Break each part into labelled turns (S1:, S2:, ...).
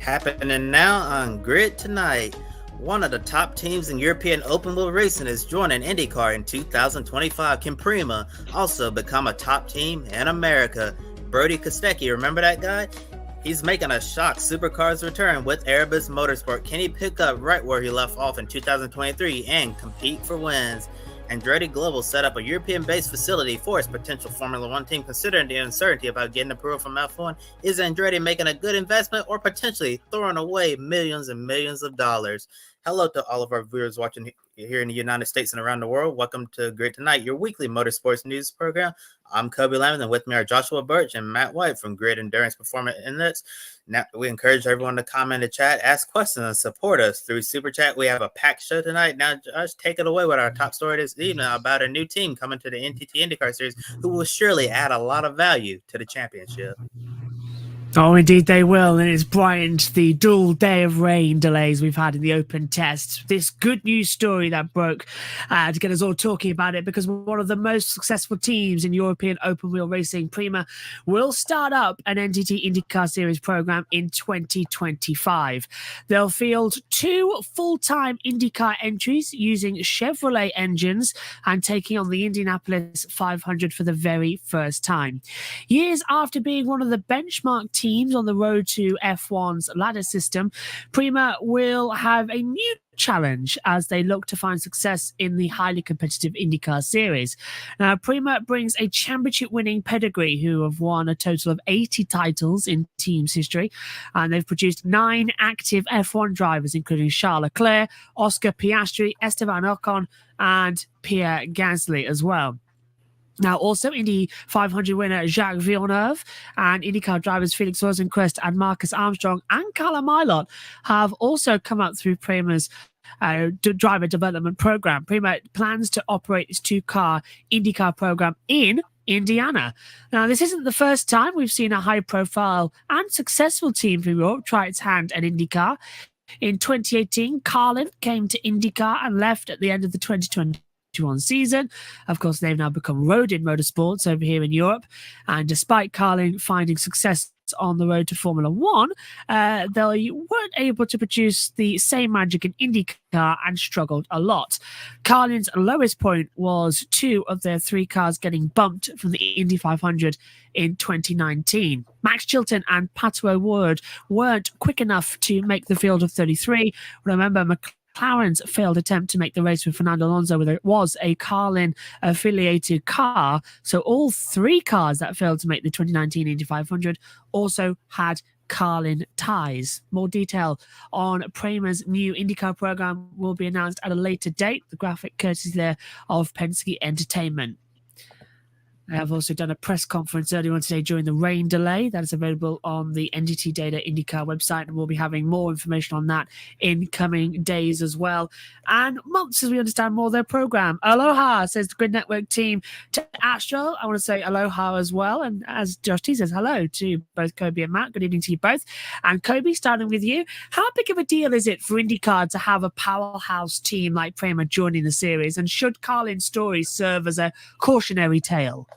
S1: Happening now on Grid Tonight. One of the top teams in European open wheel racing is joining IndyCar in 2025. Can PREMA also become a top team in America? Brodie Kostecki, remember that guy? He's making a shock Supercars return with Erebus Motorsport. Can he pick up right where he left off in 2023 and compete for wins? Andretti Global set up a European-based facility for its potential Formula One team. Considering the uncertainty about getting approval from F1, is Andretti making a good investment or potentially throwing away millions and millions of dollars? Hello to all of our viewers watching here in the United States and around the world. Welcome to Grid Tonight, your weekly motorsports news program. I'm Kobe Lamb, and with me are Joshua Birch and Matt White from Grid Endurance Performance Index. Now, we encourage everyone to comment in the chat, ask questions, and support us through Super Chat. We have a packed show tonight. Now, Josh, take it away with our top story this evening about a new team coming to the NTT IndyCar Series who will surely add a lot of value to the championship.
S2: Oh, indeed they will, and it's brightened the dual day of rain delays we've had in the open test. This good news story that broke to get us all talking about it, because one of the most successful teams in European open wheel racing, PREMA, will start up an NTT IndyCar Series program in 2025. They'll field 2 full-time IndyCar entries using Chevrolet engines and taking on the Indianapolis 500 for the very first time. Years after being one of the benchmark teams on the road to F1's ladder system, PREMA will have a new challenge as they look to find success in the highly competitive IndyCar Series. Now, PREMA brings a championship-winning pedigree who have won a total of 80 titles in team's history, and they've produced 9 active F1 drivers, including Charles Leclerc, Oscar Piastri, Esteban Ocon, and Pierre Gasly as well. Now, also Indy 500 winner Jacques Villeneuve and IndyCar drivers Felix Rosenqvist and Marcus Armstrong and Callum Ilott have also come up through PREMA's driver development program. PREMA plans to operate its 2-car IndyCar program in Indiana. Now, this isn't the first time we've seen a high-profile and successful team from Europe try its hand at IndyCar. In 2018, Carlin came to IndyCar and left at the end of the 2020 season. Of course, they've now become road in motorsports over here in Europe, and despite Carlin finding success on the road to Formula One, they weren't able to produce the same magic in IndyCar and struggled a lot. Carlin's lowest point was 2 of their 3 cars getting bumped from the Indy 500 in 2019. Max Chilton and Pato O'Ward weren't quick enough to make the field of 33. Remember, McLaren's failed attempt to make the race with Fernando Alonso was a Carlin affiliated car. So all 3 cars that failed to make the 2019 Indy 500 also had Carlin ties. More detail on PREMA's new IndyCar program will be announced at a later date. The graphic courtesy there of Penske Entertainment. They have also done a press conference earlier on today during the rain delay. That is available on the NTT Data IndyCar website, and we'll be having more information on that in coming days as well. And months as we understand more of their program. Aloha, says the Grid Network team to Astral. I want to say aloha as well. And as Josh T says, hello to both Kobe and Matt. Good evening to you both. And Kobe, starting with you, how big of a deal is it for IndyCar to have a powerhouse team like PREMA joining the series? And should Carlin's story serve as a cautionary tale?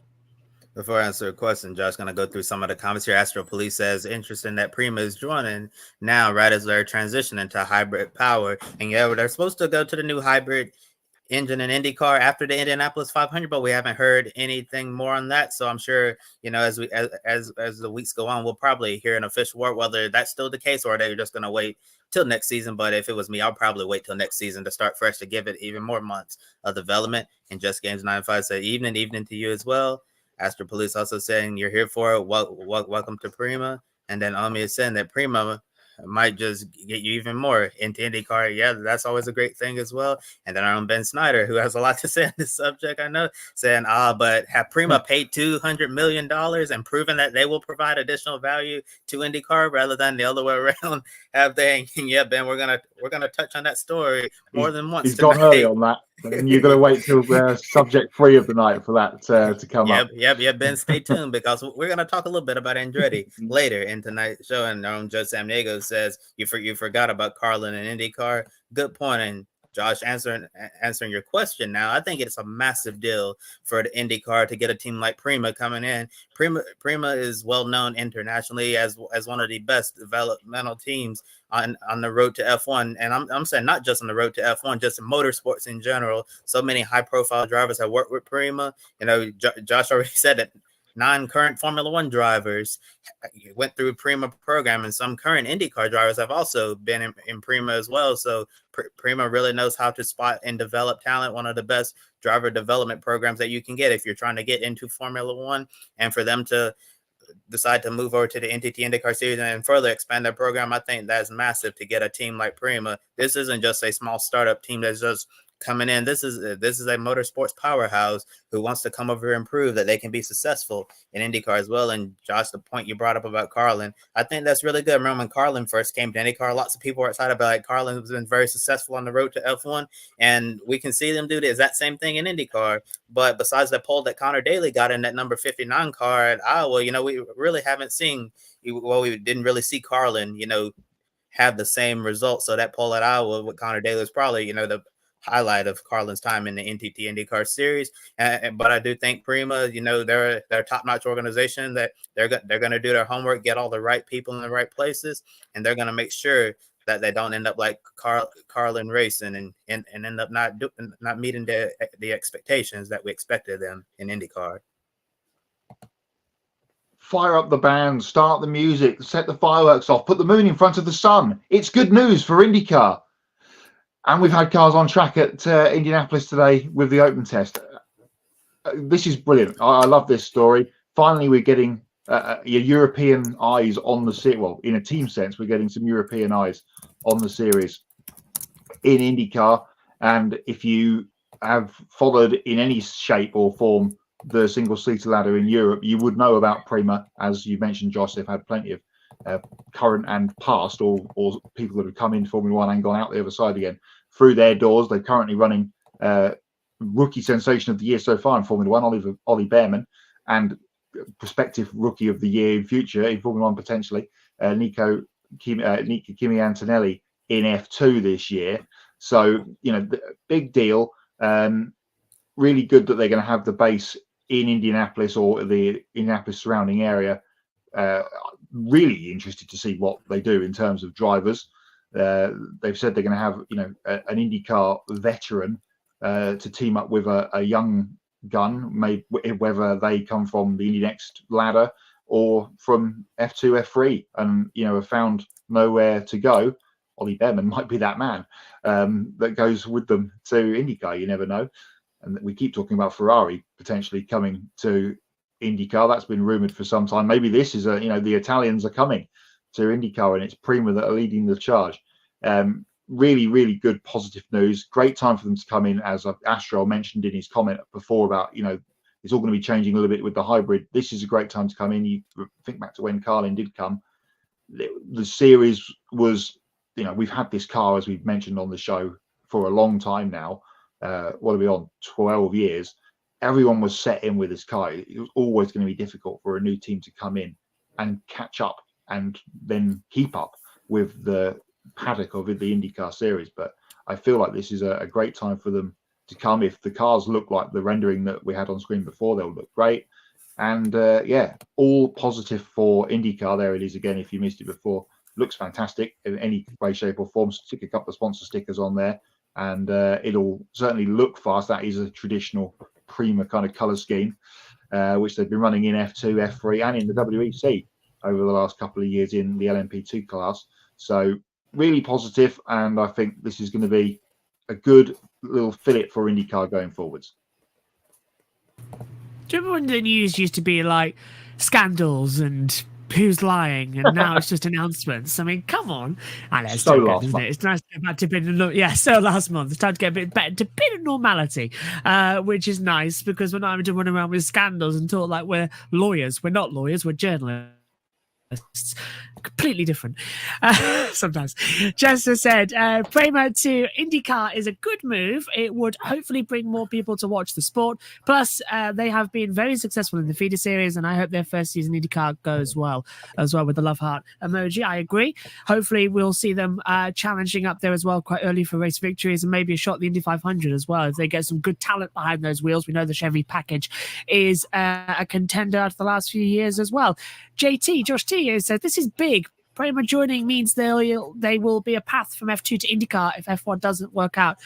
S1: Before I answer the question, Josh, going to go through some of the comments here. Astro Police says, interesting that PREMA is joining now, right as they're transitioning to hybrid power. And yeah, they're supposed to go to the new hybrid engine in IndyCar after the Indianapolis 500, but we haven't heard anything more on that. So I'm sure, as the weeks go on, we'll probably hear an official word, whether that's still the case or they're just going to wait till next season. But if it was me, I'll probably wait till next season to start fresh, to give it even more months of development. And Just Games 95 said, evening to you as well. Astro Police also saying you're here for it. Welcome to PREMA. And then Ami is saying that PREMA might just get you even more into IndyCar. Yeah, that's always a great thing as well. And then our own Ben Snyder, who has a lot to say on this subject, I know, saying, but have PREMA paid $200 million and proven that they will provide additional value to IndyCar rather than the other way around? Have they? Yeah, Ben, we're gonna touch on that story more than once.
S3: He's gone early on that. And you're going to wait till subject 3 of the night for that to come up.
S1: Yep, Ben, stay tuned, because we're going to talk a little bit about Andretti later in tonight's show. And Joe Samniego says, you forgot about Carlin and IndyCar. Good point. And Josh, answering your question now, I think it's a massive deal for the IndyCar to get a team like PREMA coming in. PREMA is well known internationally as one of the best developmental teams on the road to F1. And I'm saying not just on the road to F1, just in motorsports in general. So many high profile drivers have worked with PREMA. Josh already said that 9 current Formula One drivers went through PREMA program, and some current IndyCar drivers have also been in PREMA as well. So PREMA really knows how to spot and develop talent. One of the best driver development programs that you can get if you're trying to get into Formula One, and for them to decide to move over to the NTT IndyCar Series and further expand their program, I think that's massive to get a team like PREMA. This isn't just a small startup team that's just coming in. This is a motorsports powerhouse who wants to come over here and prove that they can be successful in IndyCar as well. And Josh, the point you brought up about Carlin, I think that's really good. Remember when Carlin first came to IndyCar, lots of people were excited about it. Carlin has been very successful on the road to F1, and we can see them do the exact same thing in IndyCar. But besides the pole that Connor Daly got in that number 59 car at Iowa, we really haven't seen, we didn't really see Carlin, have the same results. So that pole at Iowa with Connor Daly is probably, the highlight of Carlin's time in the NTT IndyCar Series. But I do think PREMA, they're a top-notch organization that they're going to do their homework, get all the right people in the right places, and they're going to make sure that they don't end up like Carlin Racing and end up not meeting the expectations that we expected them in IndyCar.
S3: Fire up the band, start the music, set the fireworks off, put the moon in front of the sun. It's good news for IndyCar. And we've had cars on track at Indianapolis today with the open test. This is brilliant. I love this story. Finally, we're getting your European eyes on the series. Well, in a team sense, we're getting some European eyes on the series in IndyCar. And if you have followed in any shape or form the single-seater ladder in Europe, you would know about PREMA. As you mentioned, Josh, they've had plenty of current and past or people that have come into Formula One and gone out the other side again through their doors. They're currently running rookie sensation of the year so far in Formula One, Ollie Bearman, and prospective rookie of the year in future in Formula One potentially, Nico Kimi Antonelli in F2 this year. So, big deal. Really good that they're going to have the base in Indianapolis or the Indianapolis surrounding area. Really interested to see what they do in terms of drivers. They've said they're going to have, an IndyCar veteran to team up with a young gun, maybe whether they come from the Indy Next ladder or from F2, F3, and have found nowhere to go. Ollie Bearman might be that man that goes with them to IndyCar. You never know. And we keep talking about Ferrari potentially coming to IndyCar. That's been rumored for some time. Maybe this is the Italians are coming to IndyCar, and it's PREMA that are leading the charge. Really, really good positive news. Great time for them to come in, as Astro mentioned in his comment before about it's all going to be changing a little bit with the hybrid. This is a great time to come in. You think back to when Carlin did come. The series was, we've had this car, as we've mentioned on the show, for a long time now. What are we on? 12 years. Everyone was set in with this car. It was always going to be difficult for a new team to come in and catch up and then keep up with the paddock of the IndyCar Series. But I feel like this is a great time for them to come. If the cars look like the rendering that we had on screen before, they'll look great. And all positive for IndyCar. There it is again. If you missed it before, looks fantastic in any way, shape or form. Stick a couple of sponsor stickers on there, and it'll certainly look fast. That is a traditional PREMA kind of color scheme, which they've been running in F2, F3, and in the WEC over the last couple of years in the LMP2 class. So really positive, and I think this is going to be a good little fillet for IndyCar going forwards.
S2: Do you remember when the news used to be like scandals and who's lying, and now it's just announcements? I mean, come on. I know it's so good, isn't it? It's nice to get back to a bit of, so last month. It's time to get a bit better, to a bit of normality, which is nice because we're not having to run around with scandals and talk like we're lawyers. We're not lawyers, we're journalists. completely different sometimes. Jester said, PREMA to IndyCar is a good move. It would hopefully bring more people to watch the sport. Plus, they have been very successful in the feeder series, and I hope their first season IndyCar goes well as well with the love heart emoji. I agree. Hopefully, we'll see them challenging up there as well quite early for race victories and maybe a shot at the Indy 500 as well. If they get some good talent behind those wheels, we know the Chevy package is a contender for the last few years as well. Josh T said, this is big. PREMA joining means they will be a path from F2 to IndyCar if F1 doesn't work out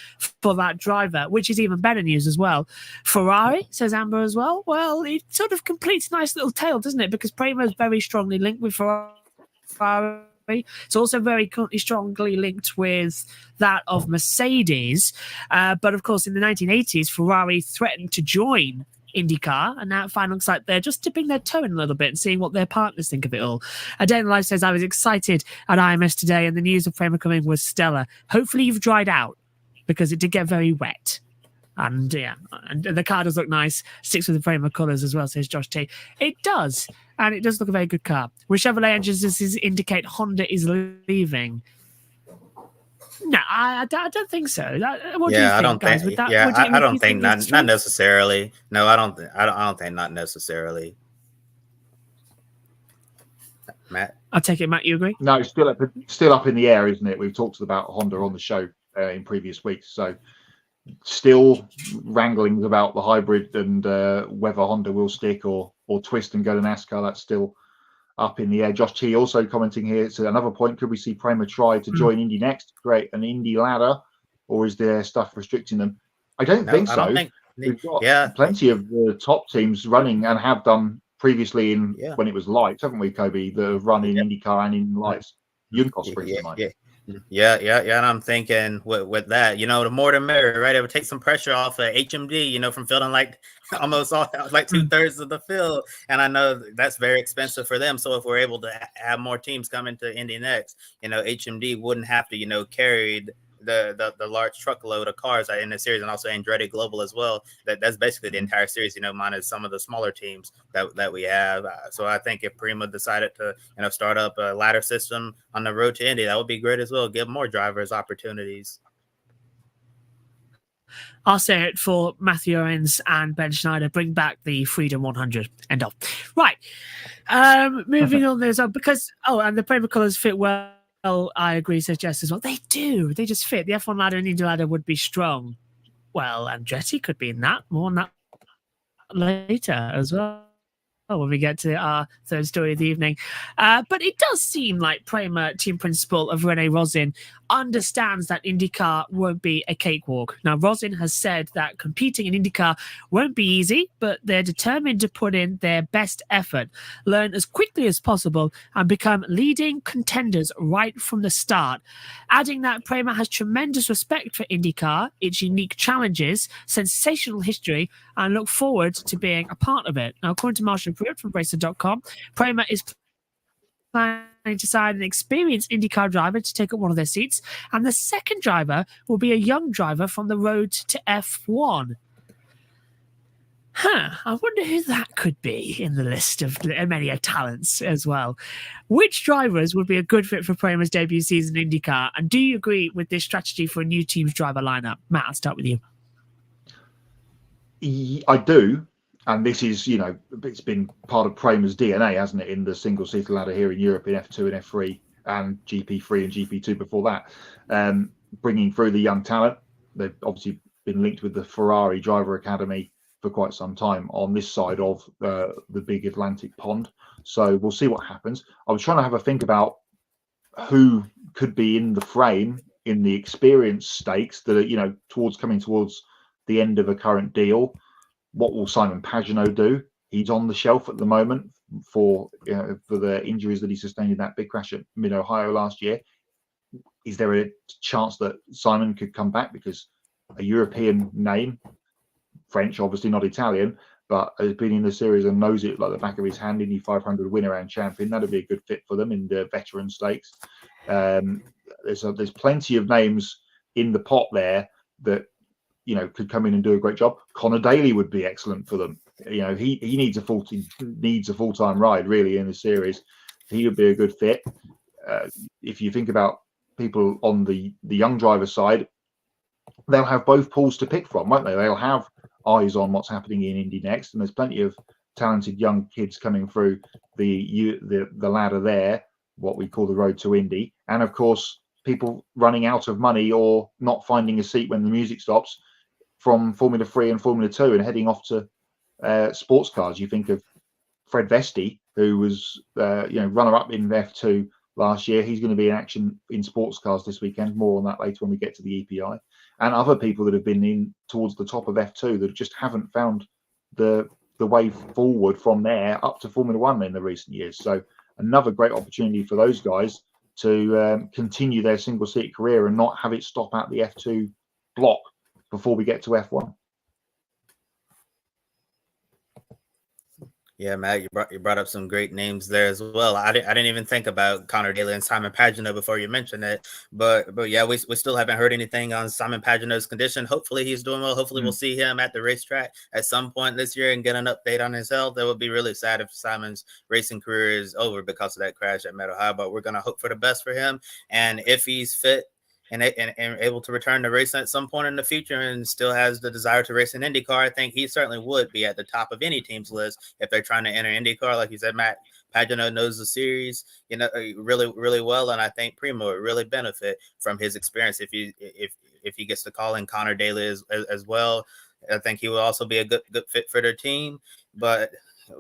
S2: for that driver, which is even better news as well. Ferrari, says Amber as well. Well, it sort of completes a nice little tale, doesn't it? Because PREMA is very strongly linked with Ferrari. It's also very strongly linked with that of Mercedes. But of course, in the 1980s, Ferrari threatened to join IndyCar, and now it finally looks like they're just dipping their toe in a little bit and seeing what their partners think of it all. A Day in Life says, I was excited at IMS today and the news of PREMA coming was stellar. Hopefully you've dried out because it did get very wet. And yeah, and the car does look nice. Sticks with the PREMA colours as well, says Josh T. It does, and it does look a very good car. With Chevrolet engines indicate Honda is leaving. No, I don't think so. What do you think,
S1: I don't
S2: guys?
S1: think.
S2: That,
S1: I don't think not necessarily. No, I don't think not necessarily. Matt,
S2: I'll take it. Matt, you agree?
S3: No, still up in the air, isn't it? We've talked about Honda on the show in previous weeks, so still wranglings about the hybrid and whether Honda will stick or twist and go to NASCAR. That's still up in the air. Josh T also commenting here. So another point: could we see PREMA try to join Indy next, create an Indy ladder, or is there stuff restricting them? I don't think so. We've got plenty of the top teams running and have done previously in when it was lights, haven't we, Kobe? The run in IndyCar and in lights. Yunkos springs in mind.
S1: Yeah. And I'm thinking with that, the more the merrier, right? It would take some pressure off of HMD, from feeling like almost like 2/3 of the field. And I know that's very expensive for them. So if we're able to have more teams come into Indy next, HMD wouldn't have to, carry the large truckload of cars in the series, and also Andretti Global as well. That's basically the entire series, minus some of the smaller teams that we have. So I think if PREMA decided to start up a ladder system on the road to Indy, that would be great as well. Give more drivers opportunities.
S2: I'll say it for Matthew Owens and Ben Schneider. Bring back the Freedom 100. End of. Right. Moving on. There's because and the PREMA colours fit well. Well, I agree, says Jess as well. They do. They just fit. The F1 ladder and Indy ladder would be strong. Well, Andretti could be in that. More on that later as well when we get to our third story of the evening. But it does seem like PREMA team principal of Rene Rosin understands that IndyCar won't be a cakewalk. Now, Rosin has said that competing in IndyCar won't be easy, but they're determined to put in their best effort, learn as quickly as possible, and become leading contenders right from the start. Adding that PREMA has tremendous respect for IndyCar, its unique challenges, sensational history, and look forward to being a part of it. Now, according to Marshall Pruitt from Bracer.com, PREMA is planning to sign an experienced IndyCar driver to take up one of their seats, and the second driver will be a young driver from the road to F1. I wonder who that could be in the list of many talents as well. Which drivers would be a good fit for PREMA's debut season in IndyCar, and do you agree with this strategy for a new team's driver lineup? Matt, I'll start with you.
S3: I do. And this is, it's been part of PREMA's DNA, hasn't it, in the single-seater ladder here in Europe in F2 and F3 and GP3 and GP2 before that. Bringing through the young talent. They've obviously been linked with the Ferrari Driver Academy for quite some time on this side of the big Atlantic pond. So we'll see what happens. I was trying to have a think about who could be in the frame in the experience stakes that are, coming towards the end of a current deal. What will Simon Pagenaud do? He's on the shelf at the moment for the injuries that he sustained in that big crash at Mid-Ohio last year. Is there a chance that Simon could come back because a European name, French, obviously not Italian, but has been in the series and knows it like the back of his hand, Indy 500 winner and champion? That'd be a good fit for them in the veteran stakes. There's plenty of names in the pot there that could come in and do a great job. Connor Daly would be excellent for them. He needs a full-time ride really in the series. he would be a good fit. If you think about people on the young driver side, they'll have both pools to pick from, won't they? They'll have eyes on what's happening in Indy next, and there's plenty of talented young kids coming through the ladder there, what we call the road to Indy, and of course people running out of money or not finding a seat when the music stops from Formula 3 and Formula 2 and heading off to sports cars. You think of Fred Vesti, who was runner-up in F2 last year. He's going to be in action in sports cars this weekend. More on that later when we get to the EPI. And other people that have been in towards the top of F2 that just haven't found the way forward from there up to Formula 1 in the recent years. So another great opportunity for those guys to continue their single-seat career and not have it stop at the F2 block before we get to F1.
S1: Yeah, Matt, you brought up some great names there as well. I didn't even think about Connor Daly and Simon Pagenaud before you mentioned it, but yeah, we still haven't heard anything on Simon Pagenaud's condition. Hopefully he's doing well. Hopefully we'll see him at the racetrack at some point this year and get an update on his health. That would be really sad if Simon's racing career is over because of that crash at Meadow High, but we're going to hope for the best for him. And if he's fit and able to return to racing at some point in the future and still has the desire to race in IndyCar, I think he certainly would be at the top of any team's list if they're trying to enter IndyCar. Like you said, Matt, Pagenaud knows the series, really, really well, and I think PREMA would really benefit from his experience if he gets to call in Connor Daly as well. I think he will also be a good fit for their team. But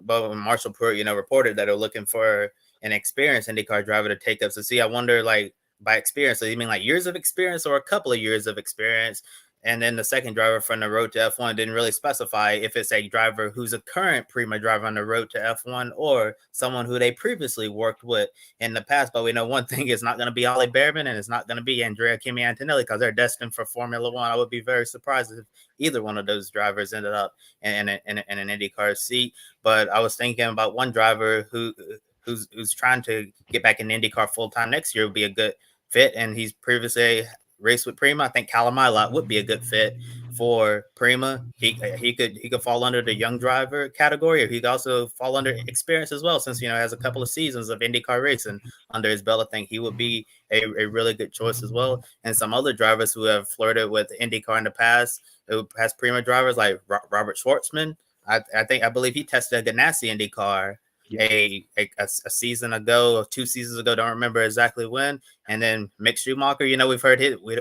S1: Marshall Pruitt, reported that they're looking for an experienced IndyCar driver to take up. So see, I wonder, like, by experience, so you mean like years of experience or a couple of years of experience? And then the second driver from the road to F1 didn't really specify if it's a driver who's a current PREMA driver on the road to F1 or someone who they previously worked with in the past. But we know one thing is not going to be Ollie Behrman and it's not going to be Andrea Kimi Antonelli because they're destined for Formula 1. I would be very surprised if either one of those drivers ended up in an IndyCar seat. But I was thinking about one driver who's trying to get back in IndyCar full-time next year would be a good fit, and he's previously raced with PREMA. I think Callum Ilott would be a good fit for PREMA. He could fall under the young driver category, or he could also fall under experience as well, since has a couple of seasons of IndyCar racing under his belt. I think he would be a really good choice as well. And some other drivers who have flirted with IndyCar in the past, who past PREMA drivers like Robert Schwartzman. I believe he tested a Ganassi IndyCar a season ago or 2 seasons ago, don't remember exactly when. And then Mick Schumacher,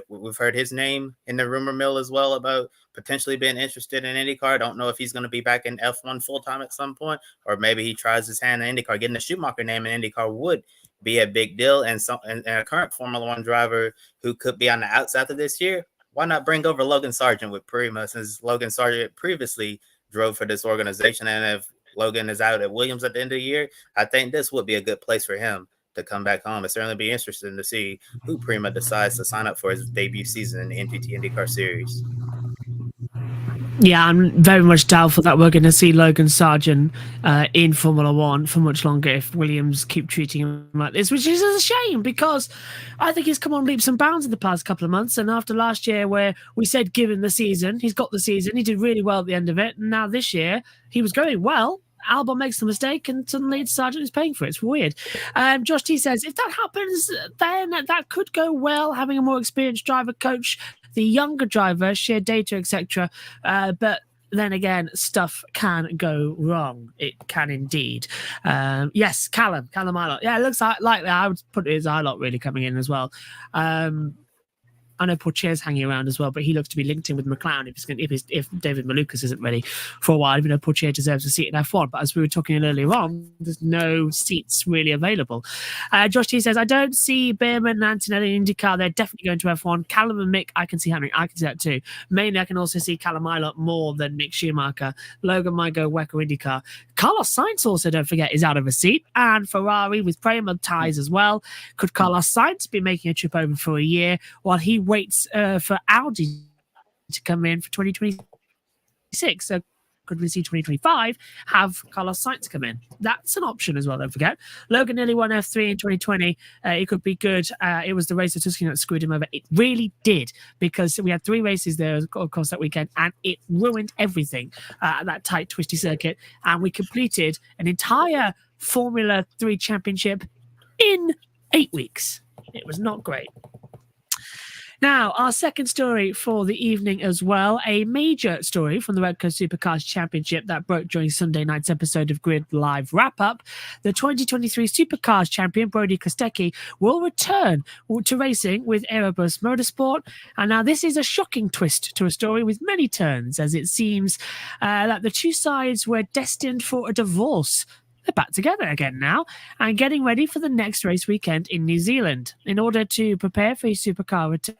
S1: we've heard his name in the rumor mill as well about potentially being interested in IndyCar. Don't know if he's going to be back in F1 full time at some point, or maybe he tries his hand in IndyCar. Getting the Schumacher name in IndyCar would be a big deal. And a current Formula 1 driver who could be on the outs after this year, why not bring over Logan Sargent with PREMA, since Logan Sargent previously drove for this organization? And if Logan is out at Williams at the end of the year, I think this would be a good place for him to come back home. It's certainly be interesting to see who PREMA decides to sign up for his debut season in the NTT IndyCar Series.
S2: Yeah, I'm very much doubtful that we're going to see Logan Sargent in Formula 1 for much longer if Williams keep treating him like this, which is a shame because I think he's come on leaps and bounds in the past couple of months. And after last year where we said give him the season, he's got the season, he did really well at the end of it. And now this year, he was going well. Albon makes the mistake and suddenly Sargent is paying for it. It's weird. Josh T says, if that happens, then that could go well, having a more experienced driver coach the younger driver, share data, etc. But then again, stuff can go wrong. It can indeed. Yes, Callum Ilott. Yeah, it looks like that. I would put it as Ilott really coming in as well. I know Pourchaire's hanging around as well, but he looks to be linked in with McLaren if David Malukas isn't ready for a while, even though Pourchaire deserves a seat in F1. But as we were talking earlier on, there's no seats really available. Josh T says, I don't see Behrman and Antonelli in IndyCar. They're definitely going to F1. Callum and Mick, I can see happening. I can see that too. Mainly, I can also see Callum Ilott more than Mick Schumacher. Logan might go Wecker IndyCar. Carlos Sainz also, don't forget, is out of a seat. And Ferrari with PREMA ties as well. Could Carlos Sainz be making a trip over for a year while he waits for Audi to come in for 2026? So could we see 2025 have Carlos Sainz come in? That's an option as well, don't forget. Logan nearly won F3 in 2020. It could be good. It was the race of Tuscany that screwed him over. It really did, because we had 3 races there, of course, that weekend, and it ruined everything at that tight, twisty circuit. And we completed an entire Formula 3 championship in 8 weeks. It was not great. Now, our second story for the evening as well, a major story from the Red Coast Supercars Championship that broke during Sunday night's episode of Grid Live Wrap-Up. The 2023 Supercars champion, Brodie Kostecki, will return to racing with Erebus Motorsport. And now this is a shocking twist to a story with many turns, as it seems that the two sides were destined for a divorce. They're back together again now and getting ready for the next race weekend in New Zealand. In order to prepare for his supercar return,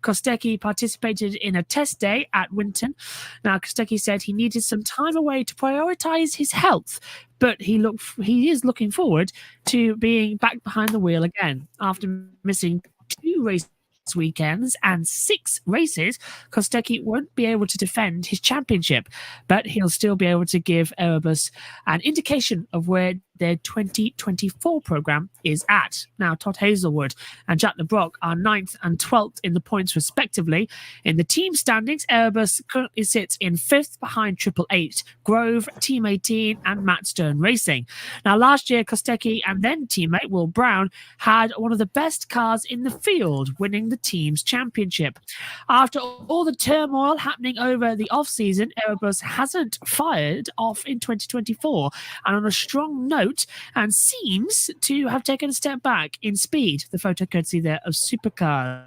S2: Kostecki participated in a test day at Winton. Now, Kostecki said he needed some time away to prioritize his health, but he is looking forward to being back behind the wheel again. After missing 2 race weekends and 6 races, Kostecki won't be able to defend his championship, but he'll still be able to give Erebus an indication of where their 2024 program is at. Now, Todd Hazelwood and Jack LeBrock are 9th and 12th in the points respectively. In the team standings, Erebus currently sits in 5th behind 888, Grove, Team 18 and Matt Stern Racing. Now, last year, Kostecki and then teammate Will Brown had one of the best cars in the field, winning the team's championship. After all the turmoil happening over the off-season, Erebus hasn't fired off in 2024 and on a strong note, and seems to have taken a step back in speed. The photo courtesy there of Supercars.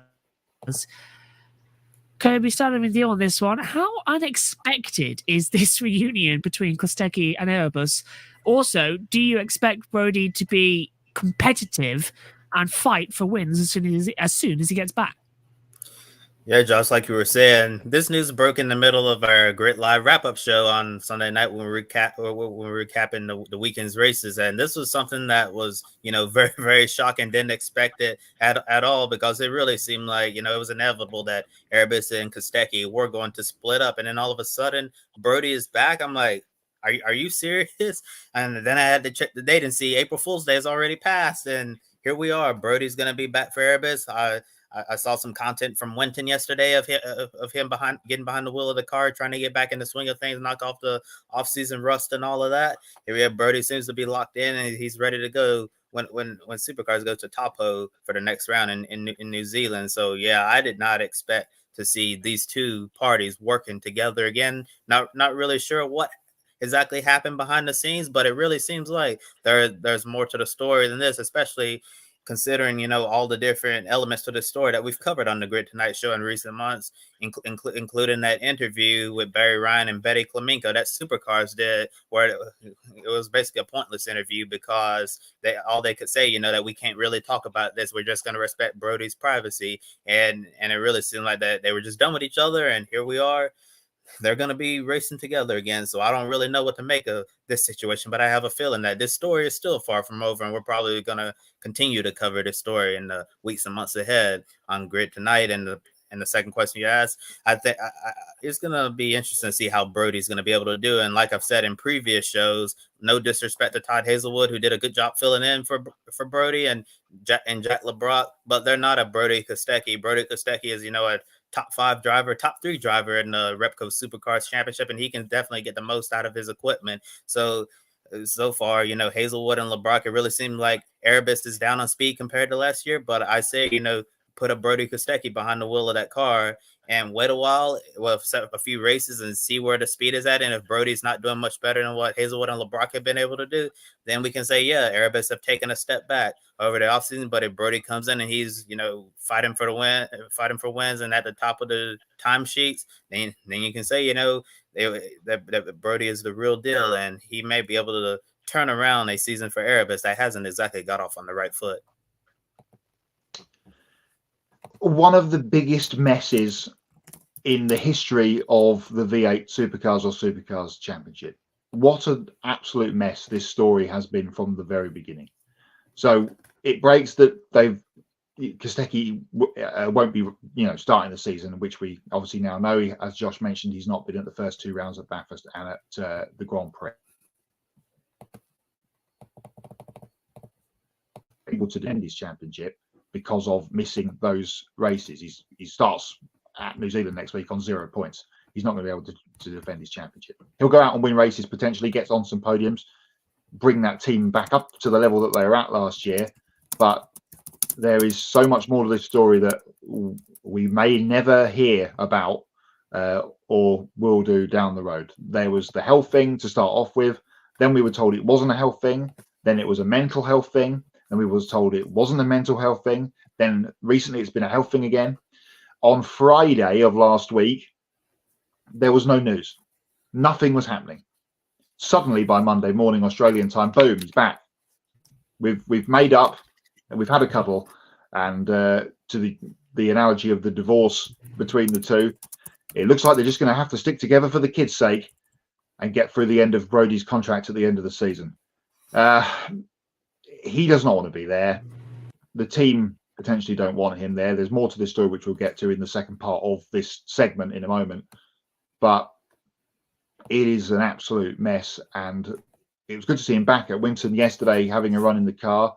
S2: Kobe, starting with you on this one. How unexpected is this reunion between Kostecki and Erebus? Also, do you expect Brodie to be competitive and fight for wins as soon as he gets back?
S1: Yeah, Josh, like you were saying, this news broke in the middle of our Grid Live wrap-up show on Sunday night when we were recapping the weekend's races, and this was something that was, very, very shocking. Didn't expect it at all, because it really seemed like, it was inevitable that Erebus and Kostecki were going to split up, and then all of a sudden, Brodie is back. I'm like, are you serious? And then I had to check the date and see April Fool's Day has already passed, and here we are. Brodie's going to be back for Erebus. I saw some content from Winton yesterday of him getting behind the wheel of the car, trying to get back in the swing of things, knock off the off-season rust and all of that. Here we have Brodie seems to be locked in, and he's ready to go when Supercars goes to Taupo for the next round in New Zealand. So yeah, I did not expect to see these two parties working together again. Not really sure what exactly happened behind the scenes, but it really seems like there's more to the story than this, especially considering, all the different elements to the story that we've covered on the Grid Tonight show in recent months, including that interview with Barry Ryan and Betty Clemenco that Supercars did, where it was basically a pointless interview because all they could say, that we can't really talk about this. We're just going to respect Brodie's privacy. And it really seemed like that they were just done with each other. And here we are. They're going to be racing together again. So I don't really know what to make of this situation, but I have a feeling that this story is still far from over, and we're probably going to continue to cover this story in the weeks and months ahead on Grid Tonight. And the second question you asked, I think it's going to be interesting to see how Brodie's going to be able to do. And like I've said in previous shows, no disrespect to Todd Hazelwood, who did a good job filling in for Brodie and Jack LeBrock, but they're not a Brodie Kostecki. Brodie Kostecki is, a top 5 driver, top 3 driver in the Repco Supercars Championship, and he can definitely get the most out of his equipment. So far, Hazelwood and LeBrock, it really seemed like Erebus is down on speed compared to last year, but I say, put a Brodie Kostecki behind the wheel of that car and wait a while, set up a few races and see where the speed is at. And if Brodie's not doing much better than what Hazelwood and LeBrock have been able to do, then we can say, yeah, Erebus have taken a step back over the offseason. But if Brodie comes in and he's, fighting for wins and at the top of the timesheets, then you can say, that Brodie is the real deal, and he may be able to turn around a season for Erebus that hasn't exactly got off on the right foot.
S3: One of the biggest messes in the history of the V8 Supercars or Supercars Championship. What an absolute mess this story has been from the very beginning. So it breaks that Kostecki won't be, starting the season, which we obviously now know. As Josh mentioned, he's not been at the first 2 rounds at Bathurst and at the Grand Prix. Able to defend his championship because of missing those races. He starts at New Zealand next week on 0 points. He's not going to be able to defend his championship. He'll go out and win races, potentially gets on some podiums, bring that team back up to the level that they were at last year. but there is so much more to this story that we may never hear about or will do down the road. There was the health thing to start off with. Then we were told it wasn't a health thing. Then it was a mental health thing. And we was told it wasn't a mental health thing. Then recently it's been a health thing again. On Friday of last week, there was no news. Nothing was happening. Suddenly by Monday morning, Australian time, boom, he's back. We've made up and we've had a couple. And to the analogy of the divorce between the two, it looks like they're just going to have to stick together for the kids' sake and get through the end of Brodie's contract at the end of the season. He does not want to be there. The team potentially don't want him there. There's more to this story, which we'll get to in the second part of this segment in a moment. But it is an absolute mess. And it was good to see him back at Winton yesterday, having a run in the car.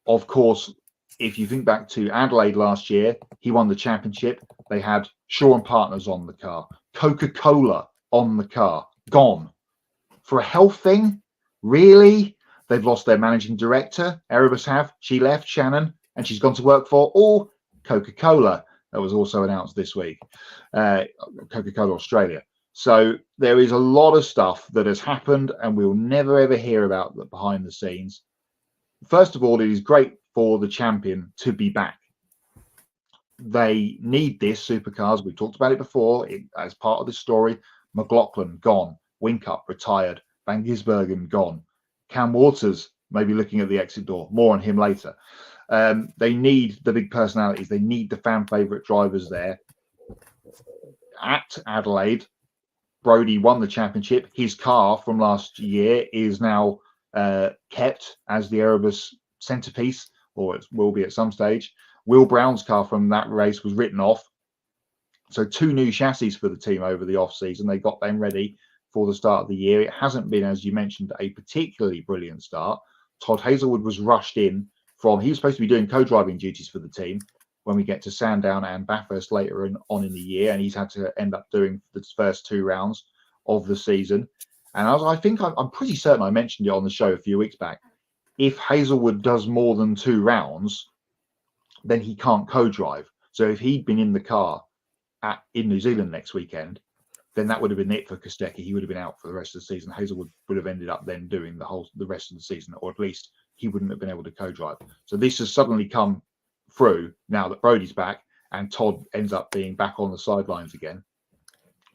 S3: Of course, if you think back to Adelaide last year, he won the championship. They had Shaw and Partners on the car, Coca-Cola on the car, gone. For a health thing? Really? They've lost their managing director. Erebus have. She left, Shannon, and she's gone to work for Coca-Cola. That was also announced this week. Coca-Cola Australia. So there is a lot of stuff that has happened and we'll never ever hear about that behind the scenes. First of all, it is great for the champion to be back. They need this, Supercars. We've talked about it before as part of the story. McLaughlin gone. Whincup retired. Van Gisbergen gone. Cam Waters maybe looking at the exit door. More on him later. They need the big personalities. They need the fan favourite drivers there. At Adelaide, Brodie won the championship. His car from last year is now kept as the Erebus centrepiece, or it will be at some stage. Will Brown's car from that race was written off. So 2 new chassis for the team over the off-season. They got them ready for the start of the year. It hasn't been, as you mentioned, a particularly brilliant start. Todd Hazelwood was rushed in he was supposed to be doing co-driving duties for the team when we get to Sandown and Bathurst later on in the year, and he's had to end up doing the first 2 rounds of the season. And I'm pretty certain I mentioned it on the show a few weeks back. If Hazelwood does more than 2 rounds, then he can't co-drive. So if he'd been in the car in New Zealand next weekend, then that would have been it for Kostecki. He would have been out for the rest of the season. Hazelwood would have ended up then doing the rest of the season, or at least he wouldn't have been able to co-drive. So this has suddenly come through now that Brodie's back and Todd ends up being back on the sidelines again.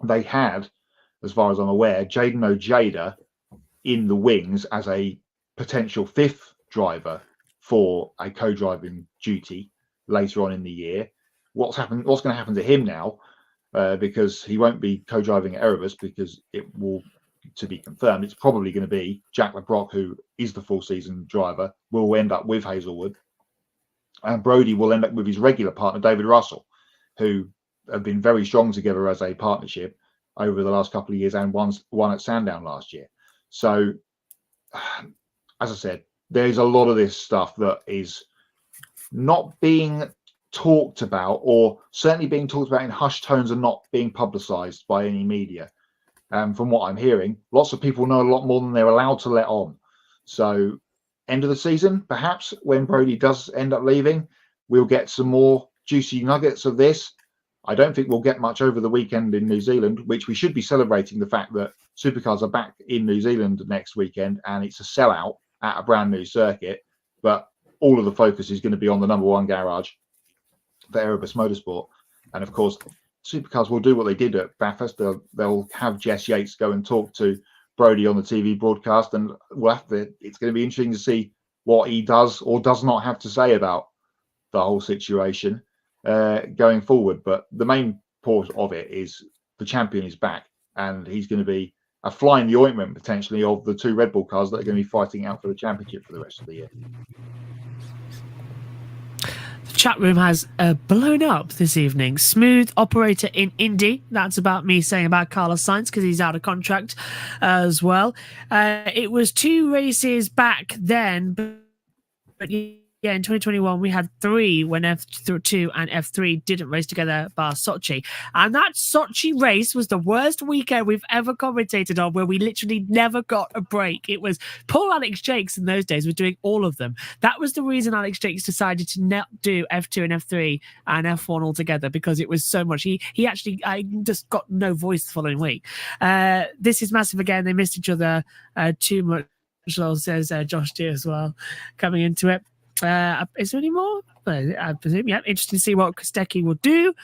S3: They had, as far as I'm aware, Jaden Ojeda in the wings as a potential 5th driver for a co-driving duty later on in the year. What's going to happen to him now? Because he won't be co-driving at Erebus, because it will, to be confirmed, it's probably going to be Jack LeBrock, who is the full season driver, will end up with Hazelwood, and Brodie will end up with his regular partner David Russell, who have been very strong together as a partnership over the last couple of years, and won at Sandown last year. So, as I said, there's a lot of this stuff that is not being talked about, or certainly being talked about in hushed tones and not being publicized by any media. From what I'm hearing, lots of people know a lot more than they're allowed to let on. So end of the season, perhaps, when Brodie does end up leaving, we'll get some more juicy nuggets of this. I don't think we'll get much over the weekend in New Zealand, which we should be celebrating the fact that Supercars are back in New Zealand next weekend, and it's a sellout at a brand new circuit. But all of the focus is going to be on the number 1 garage for Erebus Motorsport. And of course, Supercars will do what they did at Bathurst. They'll have Jess Yates go and talk to Brodie on the TV broadcast, and it's going to be interesting to see what he does or does not have to say about the whole situation going forward. But the main part of it is the champion is back, and he's going to be a fly in the ointment potentially of the 2 Red Bull cars that are going to be fighting out for the championship for the rest of the year.
S2: Chat room has blown up this evening. Smooth operator in Indy. That's about me saying about Carlos Sainz, because he's out of contract as well. It was 2 races back then, but Yeah, in 2021, we had 3 when F2 and F3 didn't race together, bar Sochi. And that Sochi race was the worst weekend we've ever commentated on, where we literally never got a break. It was poor Alex Jakes in those days was doing all of them. That was the reason Alex Jakes decided to not do F2 and F3 and F1 altogether, because it was so much. He actually just got no voice the following week. This is massive again. They missed each other too much, says Josh D as well, coming into it. Is there any more? I presume, yeah. Interesting to see what Kostecki will do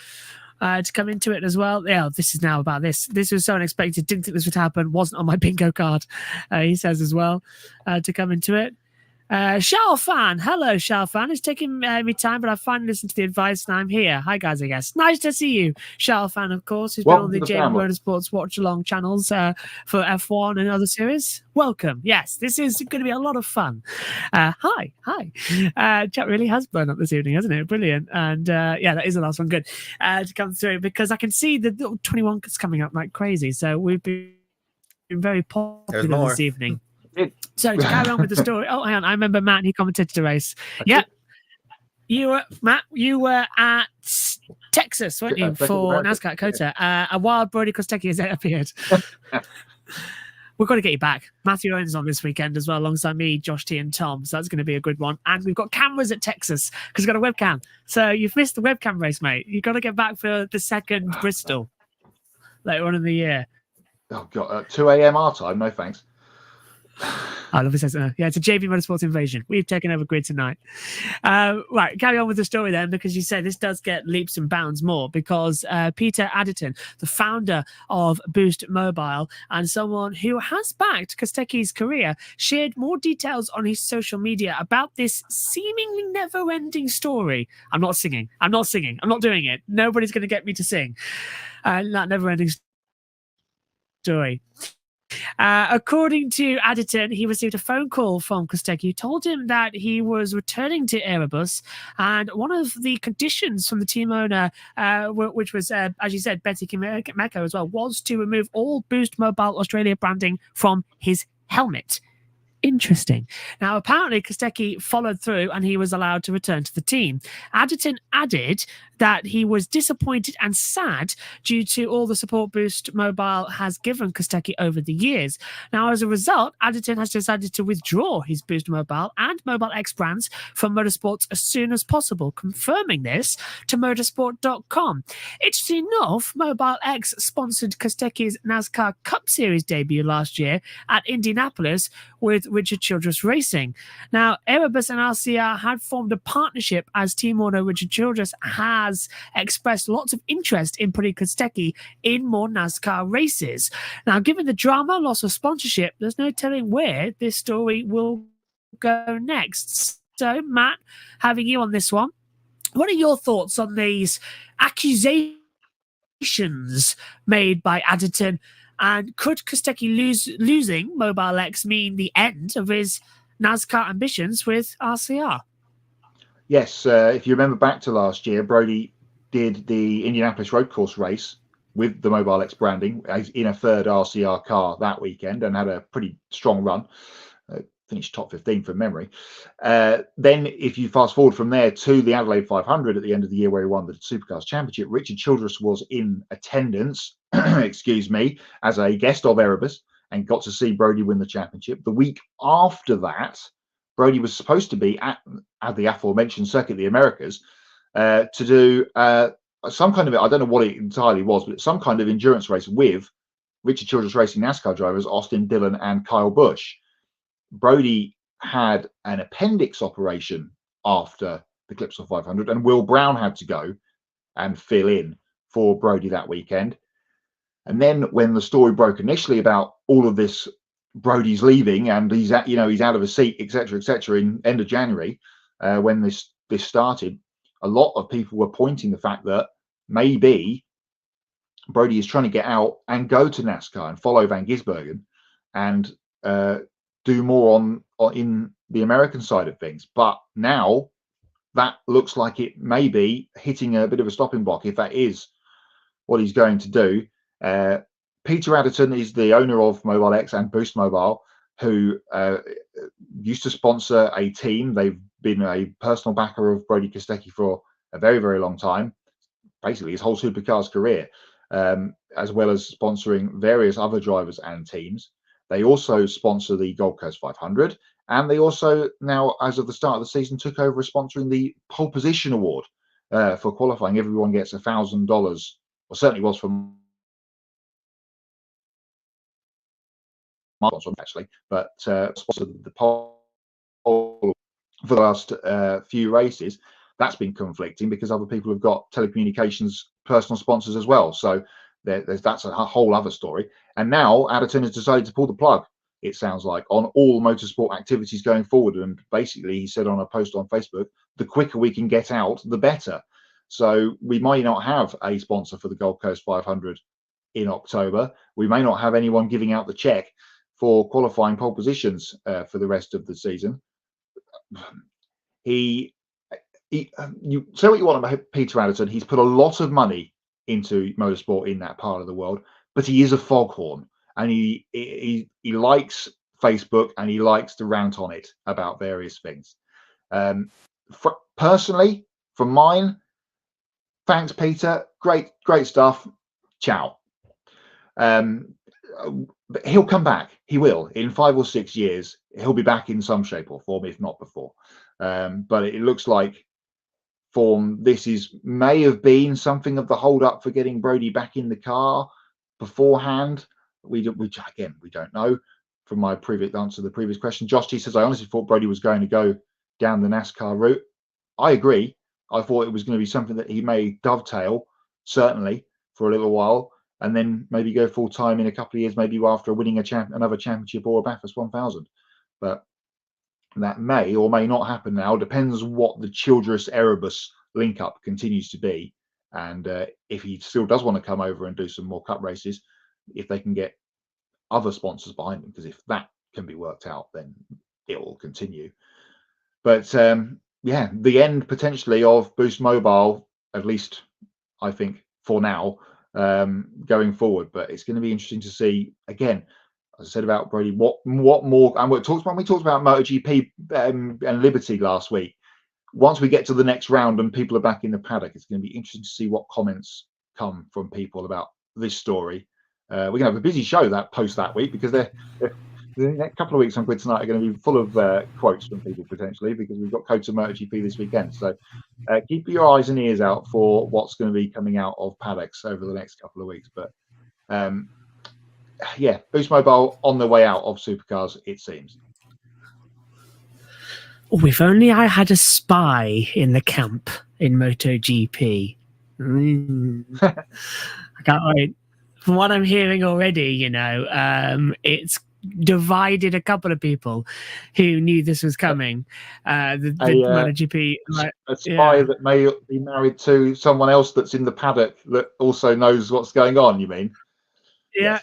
S2: to come into it as well. Yeah, this is now about this. This was so unexpected. Didn't think this would happen. Wasn't on my bingo card, he says as well, to come into it. Shao Fan. Hello, Shao Fan. It's taking me time, but I finally listened to the advice and I'm here. Hi, guys, I guess. Nice to see you. Shao Fan, of course, who's been on the JB Motorsports watch-along channels for F1 and other series. Welcome. Yes, this is going to be a lot of fun. Hi. Chat really has blown up this evening, hasn't it? Brilliant. And yeah, that is the last one. Good to come through, because I can see the 21 is coming up like crazy. So we've been very popular this evening. So to carry on with the story. Oh, hang on. I remember Matt. He commented the race. Yeah, Matt. You were at Texas, weren't you, for NASCAR Kota? A wild Brodie Kostecki has appeared. We've got to get you back. Matthew Owens on this weekend as well, alongside me, Josh T, and Tom. So that's going to be a good one. And we've got cameras at Texas because we've got a webcam. So you've missed the webcam race, mate. You've got to get back for the second Bristol later on in the year.
S3: Oh God, 2 a.m. our time. No thanks.
S2: I love it. Says, yeah, it's a JB Motorsports invasion. We've taken over grid tonight. Right, carry on with the story then, because you said this does get leaps and bounds more, because Peter Adderton, the founder of Boost Mobile and someone who has backed Kostecki's career, shared more details on his social media about this seemingly never-ending story. I'm not singing. I'm not doing it. Nobody's going to get me to sing. That never-ending story. According to Adderton, he received a phone call from Kostecki who told him that he was returning to Erebus, and one of the conditions from the team owner, which was, as you said, Betty Kimeko as well, was to remove all Boost Mobile Australia branding from his helmet. Interesting. Now, apparently, Kostecki followed through and he was allowed to return to the team. Adderton added that he was disappointed and sad due to all the support Boost Mobile has given Kostecki over the years. Now, as a result, Adderton has decided to withdraw his Boost Mobile and Mobile X brands from Motorsport as soon as possible, confirming this to motorsport.com. Interesting enough, Mobile X sponsored Kostecki's NASCAR Cup Series debut last year at Indianapolis with Richard Childress Racing. Now, Erebus and RCR had formed a partnership, as team owner Richard Childress has expressed lots of interest in putting Kostecki in more NASCAR races. Now, given the drama, loss of sponsorship, there's no telling where this story will go next. So, Matt, having you on this one, what are your thoughts on these accusations made by Adderton? And could Kostecki losing Mobile X mean the end of his NASCAR ambitions with RCR?
S3: Yes, if you remember back to last year, Brodie did the Indianapolis road course race with the Mobile X branding in a third RCR car that weekend and had a pretty strong run. Finished top 15 from memory. Then if you fast forward from there to the Adelaide 500 at the end of the year where he won the Supercars Championship, Richard Childress was in attendance, excuse me, as a guest of Erebus and got to see Brodie win the championship. The week after that, Brodie was supposed to be at the aforementioned Circuit of the Americas to do some kind of, I don't know what it entirely was, but some kind of endurance race with Richard Childress Racing NASCAR drivers, Austin Dillon and Kyle Busch. Brodie had an appendix operation after the Clipsal 500, and Will Brown had to go and fill in for Brodie that weekend. And then when the story broke initially about all of this, Brodie's leaving and he's out of a seat, etc., in end of January, when this started, a lot of people were pointing the fact that maybe Brodie is trying to get out and go to NASCAR and follow Van Gisbergen and do more on in the American side of things. But now that looks like it may be hitting a bit of a stopping block if that is what he's going to do. Peter Adderton is the owner of Mobile X and Boost Mobile, who used to sponsor a team. They've been a personal backer of Brodie Kostecki for a very, very long time, basically his whole Supercars career, as well as sponsoring various other drivers and teams. They also sponsor the Gold Coast 500, and they also now, as of the start of the season, took over sponsoring the Pole Position Award for qualifying. Everyone gets $1,000, or certainly was for my sponsor, actually, but sponsored the pole for the last few races. That's been conflicting because other people have got telecommunications personal sponsors as well. So that's a whole other story. And now Adderton has decided to pull the plug, it sounds like, on all motorsport activities going forward. And basically, he said on a post on Facebook, the quicker we can get out, the better. So we might not have a sponsor for the Gold Coast 500 in October. We may not have anyone giving out the check for qualifying pole positions for the rest of the season. You say what you want about Peter Adderton. He's put a lot of money into motorsport in that part of the world, but he is a foghorn, and he likes Facebook, and he likes to rant on it about various things. Personally, from mine, thanks, Peter. Great stuff. Ciao. But he'll come back. He will. In 5 or 6 years, he'll be back in some shape or form, if not before. But it looks like this may have been something of the hold up for getting Brodie back in the car beforehand. We don't know. From my previous answer to the previous question, Josh T says, I honestly thought Brodie was going to go down the NASCAR route. I agree. I thought it was going to be something that he may dovetail, certainly, for a little while, and then maybe go full time in a couple of years, maybe after winning another championship or a Bathurst 1000. But that may or may not happen now. Depends what the Childress Erebus link up continues to be, and if he still does want to come over and do some more cup races, if they can get other sponsors behind him, because if that can be worked out, then it will continue. But yeah, the end potentially of Boost Mobile, at least I think for now, going forward. But it's going to be interesting to see again. As I said about Brodie, what more? And we talked about MotoGP and Liberty last week. Once we get to the next round and people are back in the paddock, it's going to be interesting to see what comments come from people about this story. We're going to have a busy show that week, because the next couple of weeks on Grid Tonight are going to be full of quotes from people potentially, because we've got Coda MotoGP this weekend. So keep your eyes and ears out for what's going to be coming out of paddocks over the next couple of weeks. But yeah, Boost Mobile on the way out of Supercars, it seems.
S2: Oh, if only I had a spy in the camp in MotoGP. I can't wait. From what I'm hearing already, it's divided a couple of people who knew this was coming. The MotoGP,
S3: a spy that may be married to someone else that's in the paddock that also knows what's going on. You mean?
S2: Yeah.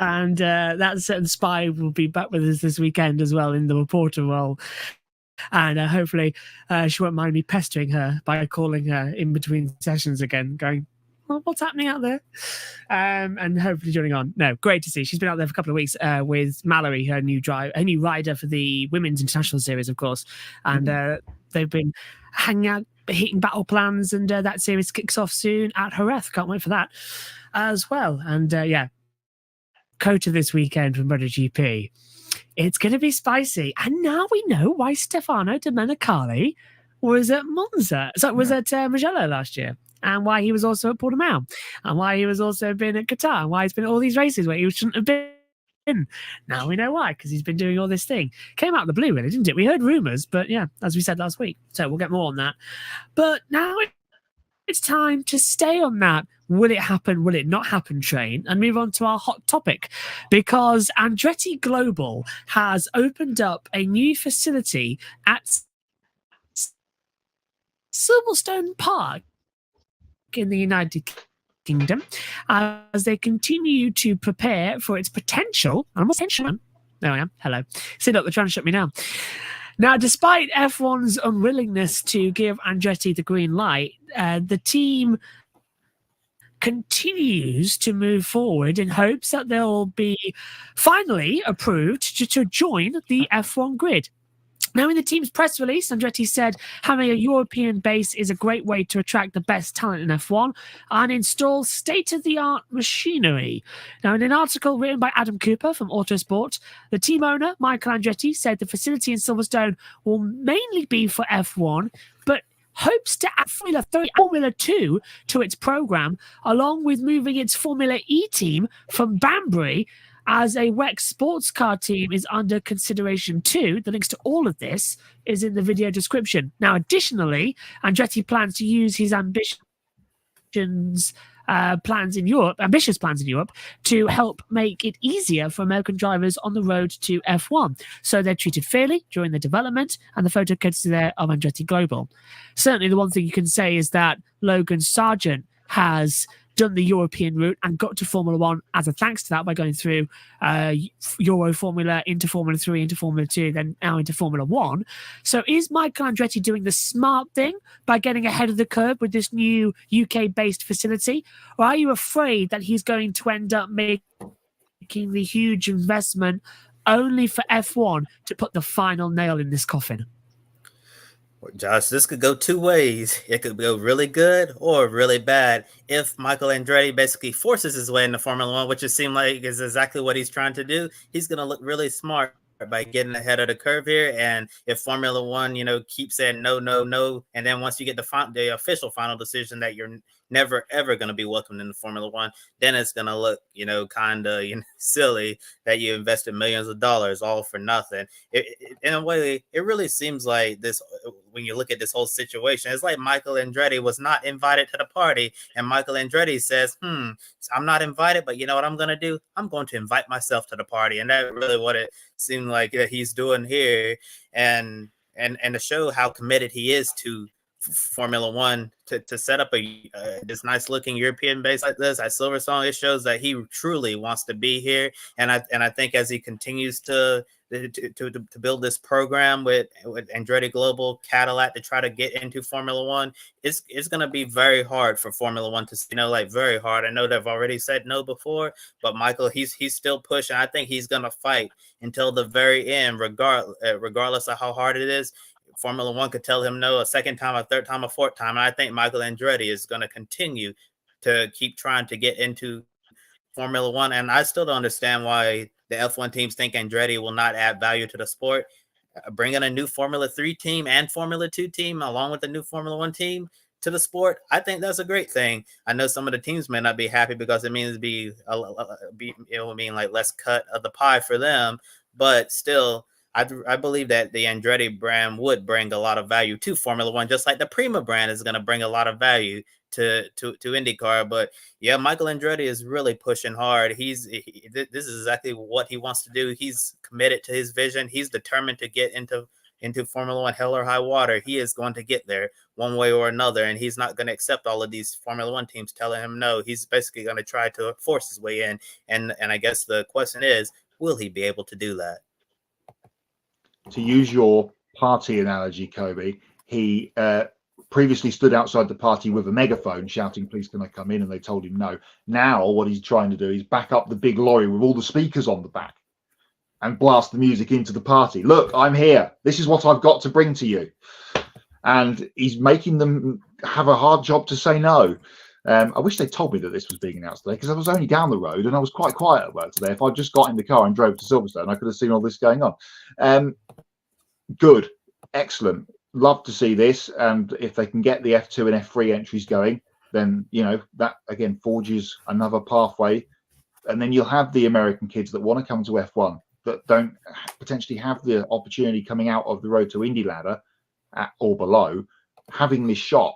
S2: And that certain spy will be back with us this weekend as well in the reporter role. And hopefully she won't mind me pestering her by calling her in between sessions again, going, well, what's happening out there? And hopefully joining on. No, great to see. She's been out there for a couple of weeks with Mallory, her new rider for the Women's International Series, of course. And they've been hanging out, hitting battle plans, and that series kicks off soon at Jerez. Can't wait for that as well. And yeah, Coda this weekend from MotoGP. It's going to be spicy. And now we know why Stefano Domenicali was at Monza. So was at Mugello last year. And why he was also at Portimao. And why he was also been at Qatar. And why he's been at all these races where he shouldn't have been. Now we know why, because he's been doing all this thing. Came out of the blue, really, didn't it? We heard rumours, but yeah, as we said last week. So we'll get more on that. But now it's time to stay on that will it happen, will it not happen train, and move on to our hot topic, because Andretti Global has opened up a new facility at Silverstone Park in the United Kingdom as they continue to prepare for its potential. There I am. Hello. See, look, they're trying to shut me down. Now, despite F1's unwillingness to give Andretti the green light, the team continues to move forward in hopes that they'll be finally approved to join the F1 grid. Now, in the team's press release, Andretti said having a European base is a great way to attract the best talent in F1 and install state-of-the-art machinery. Now, in an article written by Adam Cooper from Autosport, the team owner, Michael Andretti, said the facility in Silverstone will mainly be for F1, but hopes to add Formula 2 to its program, along with moving its Formula E team from Banbury as a WEC sports car team is under consideration too. The links to all of this is in the video description. Now, additionally, Andretti plans to use his ambitious plans in Europe to help make it easier for American drivers on the road to F1. So they're treated fairly during the development, and the photo courtesy there of Andretti Global. Certainly, the one thing you can say is that Logan Sargent has done the European route and got to Formula One as a thanks to that by going through Euro Formula into Formula 3, into Formula 2, then now into Formula 1. So is Michael Andretti doing the smart thing by getting ahead of the curve with this new UK-based facility? Or are you afraid that he's going to end up making the huge investment only for F1 to put the final nail in this coffin?
S1: Josh, this could go two ways. It could go really good or really bad if Michael Andretti basically forces his way into Formula One, which it seems like is exactly what he's trying to do. He's going to look really smart by getting ahead of the curve here. And if Formula One, keeps saying no, no, no, and then once you get the official final decision that you're never ever going to be welcomed in the Formula One, then it's going to look, kind of silly that you invested millions of dollars all for nothing. In a way, it really seems like this, when you look at this whole situation, it's like Michael Andretti was not invited to the party, and Michael Andretti says, I'm not invited, but you know what I'm going to do? I'm going to invite myself to the party. And that's really what it seemed like that he's doing here. And to show how committed he is to Formula One, to set up this nice looking European base like this at Silverstone, it shows that he truly wants to be here. And I think as he continues to build this program with Andretti Global Cadillac to try to get into Formula One, it's going to be very hard for Formula One to, very hard. I know they've already said no before, but Michael, he's still pushing. I think he's going to fight until the very end, regardless of how hard it is. Formula One could tell him no a second time, a third time, a fourth time. And I think Michael Andretti is going to continue to keep trying to get into Formula One. And I still don't understand why the F1 teams think Andretti will not add value to the sport. Bringing a new Formula 3 team and Formula 2 team along with the new Formula 1 team to the sport, I think that's a great thing. I know some of the teams may not be happy because it means it will mean like less cut of the pie for them, but still, I believe that the Andretti brand would bring a lot of value to Formula One, just like the PREMA brand is going to bring a lot of value to IndyCar. But yeah, Michael Andretti is really pushing hard. This is exactly what he wants to do. He's committed to his vision. He's determined to get into Formula One, hell or high water. He is going to get there one way or another, and he's not going to accept all of these Formula One teams telling him no. He's basically going to try to force his way in. And I guess the question is, will he be able to do that?
S3: To use your party analogy, Kobe, he previously stood outside the party with a megaphone shouting, "Please, can I come in?" And they told him no. Now what he's trying to do is back up the big lorry with all the speakers on the back and blast the music into the party. Look, I'm here. This is what I've got to bring to you. And he's making them have a hard job to say no. I wish they told me that this was being announced today, because I was only down the road and I was quite quiet about it today. If I just got in the car and drove to Silverstone, I could have seen all this going on. Good, excellent. Love to see this. And if they can get the F2 and F3 entries going, then, that again forges another pathway. And then you'll have the American kids that want to come to F1 that don't potentially have the opportunity coming out of the Road to Indy ladder or below, having this shot.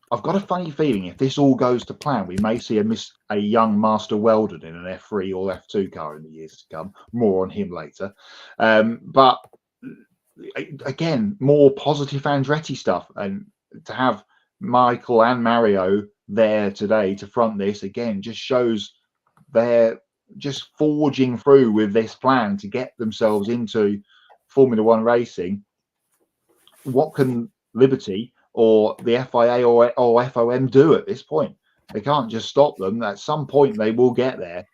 S3: I've got a funny feeling if this all goes to plan, we may see a young Master Weldon in an F3 or F2 car in the years to come. More on him later. But again, more positive Andretti stuff. And to have Michael and Mario there today to front this, again, just shows they're just forging through with this plan to get themselves into Formula One racing. What can Liberty or the FIA or FOM do at this point? They can't just stop them. At some point, they will get there.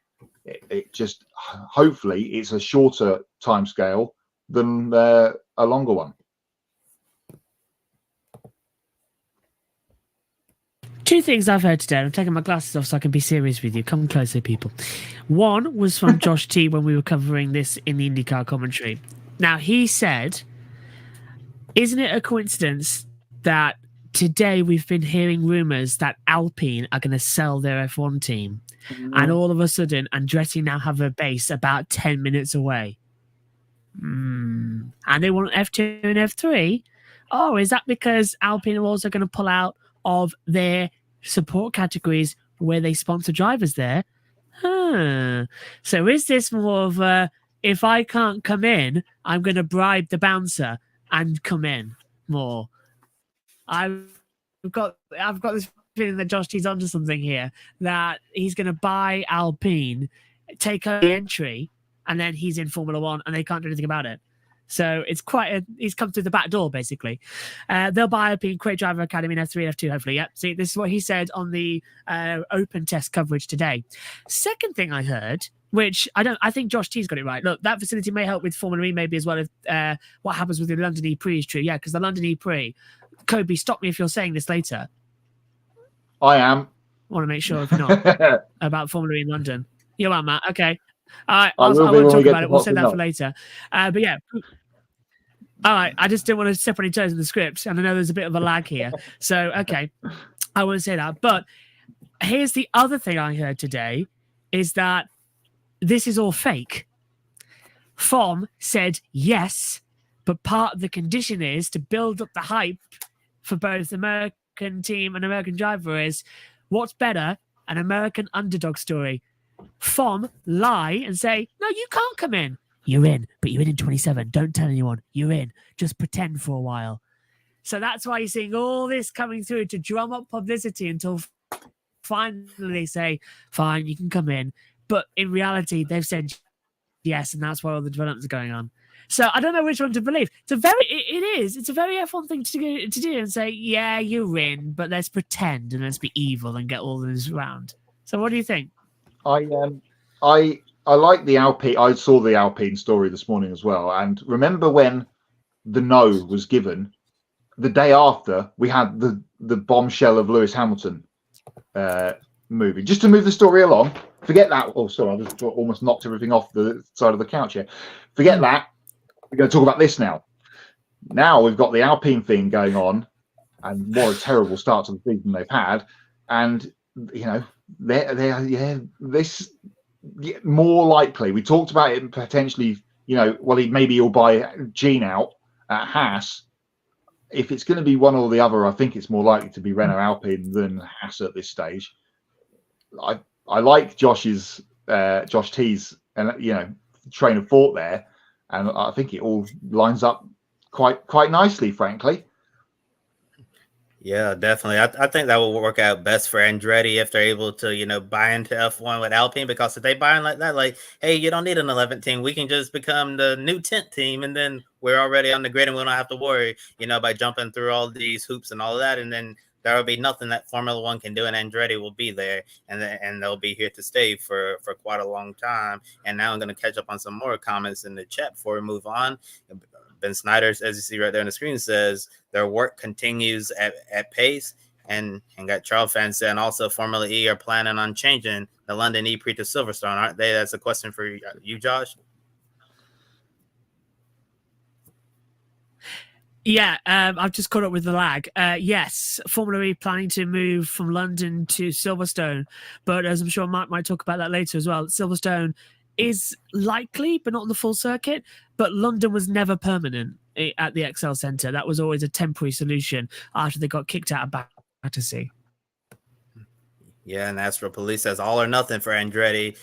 S3: It just, hopefully, it's a shorter time scale than a longer one.
S2: Two things I've heard today. I'm taking my glasses off so I can be serious with you. Come closer, people. One was from Josh T when we were covering this in the IndyCar commentary. Now, he said, isn't it a coincidence that today we've been hearing rumours that Alpine are going to sell their F1 team, and all of a sudden Andretti now have a base about 10 minutes away? And they want F2 and F3? Oh, is that because Alpine are also going to pull out of their support categories where they sponsor drivers there? So is this more of a, if I can't come in, I'm going to bribe the bouncer and come in more? I've got this feeling that Josh T's onto something here, that he's going to buy Alpine, take over the entry, and then he's in Formula One and they can't do anything about it. So it's he's come through the back door, basically. They'll buy Alpine, create driver academy in F3 and F2, hopefully. Yep. See, this is what he said on the open test coverage today. Second thing I heard, which I think Josh T's got it right. Look, that facility may help with Formula E maybe as well if what happens with the London E-Prix is true. Yeah, because the London E-Prix, Kobe, stop me if you're saying this later.
S3: I am.
S2: I want to make sure if you're not about Formula E in London. You are, Matt. Okay. All right. I won't talk about it. We'll save that for later. But yeah. All right. I just didn't want to step on any toes in the script. And I know there's a bit of a lag here. So, okay. I won't say that. But here's the other thing I heard today is that this is all fake. FOM said yes, but part of the condition is to build up the hype for both American team and American driver is what's better, an American underdog story. FOM lie and say, no, you can't come in. You're in, but you're in 27. Don't tell anyone. You're in. Just pretend for a while. So that's why you're seeing all this coming through to drum up publicity until finally they say, fine, you can come in. But in reality, they've said yes, and that's why all the developments are going on. So I don't know which one to believe. It's a very F1 thing to do and say, yeah, you're in, but let's pretend and let's be evil and get all this around. So what do you think?
S3: I like the Alpine. I saw the Alpine story this morning as well. And remember when the no was given, the day after we had the bombshell of Lewis Hamilton movie. Just to move the story along, forget that. Oh, sorry, I just almost knocked everything off the side of the couch here. Forget that. We're going to talk about this now. Now we've got the Alpine thing going on, and what a terrible start to the season they've had. And you know, this more likely. We talked about it potentially. You know, well, he'll buy Gene out at Haas. If it's going to be one or the other, I think it's more likely to be Renault Alpine than Haas at this stage. I like Josh T's and train of thought there, and I think it all lines up quite nicely, frankly.
S1: Yeah, definitely. I think that will work out best for Andretti if they're able to, buy into F1 with Alpine, because if they buy in like that, like, hey, you don't need an 11th team. We can just become the new 10th team, and then we're already on the grid and we don't have to worry, by jumping through all these hoops and all of that. And then there will be nothing that Formula One can do, and Andretti will be there, and they'll be here to stay for quite a long time. And now I'm going to catch up on some more comments in the chat before we move on. Ben Snyder, as you see right there on the screen, says their work continues at pace, and got Charles fans saying also Formula E are planning on changing the London E-Prix to Silverstone, aren't they? That's a question for you, Josh.
S2: Yeah, I've just caught up with the lag. Yes, Formula E planning to move from London to Silverstone, but as I'm sure Mark might talk about that later as well, Silverstone is likely, but not the full circuit. But London was never permanent at the XL Centre. That was always a temporary solution after they got kicked out of Battersea.
S1: Yeah, and Astro Police says all or nothing for Andretti.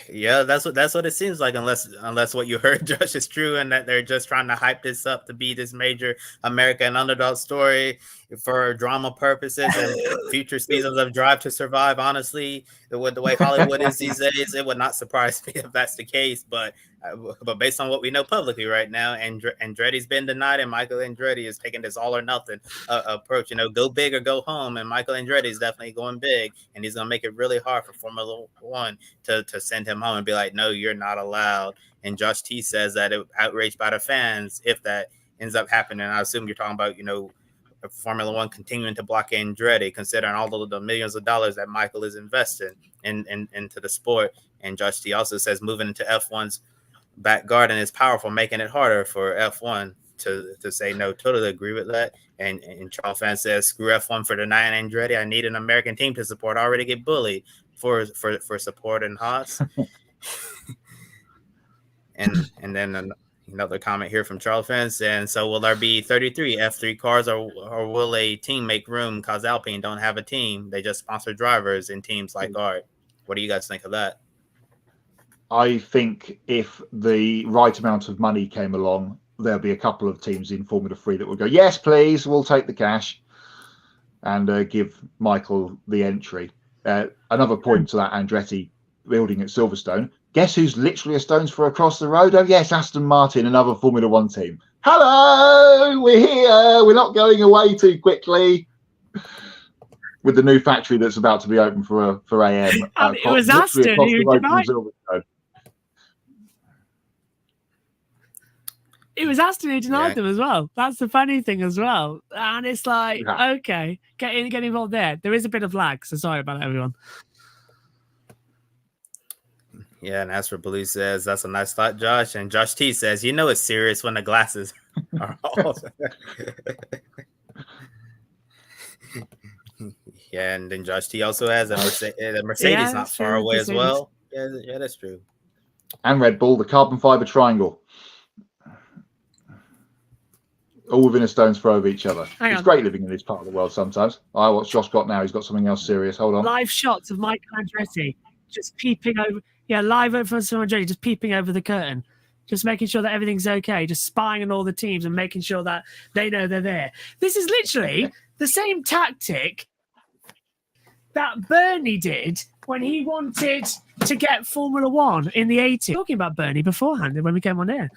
S1: Yeah, that's what it seems like, unless what you heard, Josh, is true, and that they're just trying to hype this up to be this major American underdog story for drama purposes and future seasons of Drive to Survive. Honestly, with the way Hollywood is these days, it would not surprise me if that's the case. But But based on what we know publicly right now, Andretti's been denied, and Michael Andretti is taking this all or nothing approach. Go big or go home. And Michael Andretti is definitely going big, and he's going to make it really hard for Formula One to send him home and be like, no, you're not allowed. And Josh T says that it outraged by the fans if that ends up happening. I assume you're talking about, Formula One continuing to block Andretti, considering all of the millions of dollars that Michael is investing into the sport. And Josh T also says moving into F1's back garden is powerful, making it harder for F1 to say no. Totally agree with that. And Charles Fan says, screw F1 for denying Andretti. I need an American team to support. I already get bullied for supporting Haas. and then another comment here from Charles Fan saying, so will there be 33 F3 cars, or will a team make room because Alpine don't have a team? They just sponsor drivers in teams like ours. What do you guys think of that?
S3: I think if the right amount of money came along, there'll be a couple of teams in Formula 3 that will go, yes, please, we'll take the cash, and give Michael the entry. Another point to that Andretti building at Silverstone. Guess who's literally a stone's throw across the road? Oh, yes, Aston Martin, another Formula 1 team. Hello, we're here. We're not going away too quickly. With the new factory that's about to be open for AM.
S2: It was Aston who denied. It was Aston who denied them as well. That's the funny thing as well. And it's like, okay, get involved there. There is a bit of lag, so sorry about that, everyone.
S1: Yeah, and as for Blue says, that's a nice thought, Josh. And Josh T says, it's serious when the glasses are off. Yeah, and then Josh T also has a Mercedes not far away as well. Yeah, that's true.
S3: And Red Bull, the carbon fiber triangle. All within a stone's throw of each other. It's great living in this part of the world sometimes. What's Josh got now? He's got something else serious. Hold on.
S2: Live shots of Michael Andretti just peeping over. Yeah, live over from Andretti, just peeping over the curtain. Just making sure that everything's okay. Just spying on all the teams and making sure that they know they're there. This is literally the same tactic that Bernie did when he wanted to get Formula One in the 80s. Talking about Bernie beforehand when we came on air.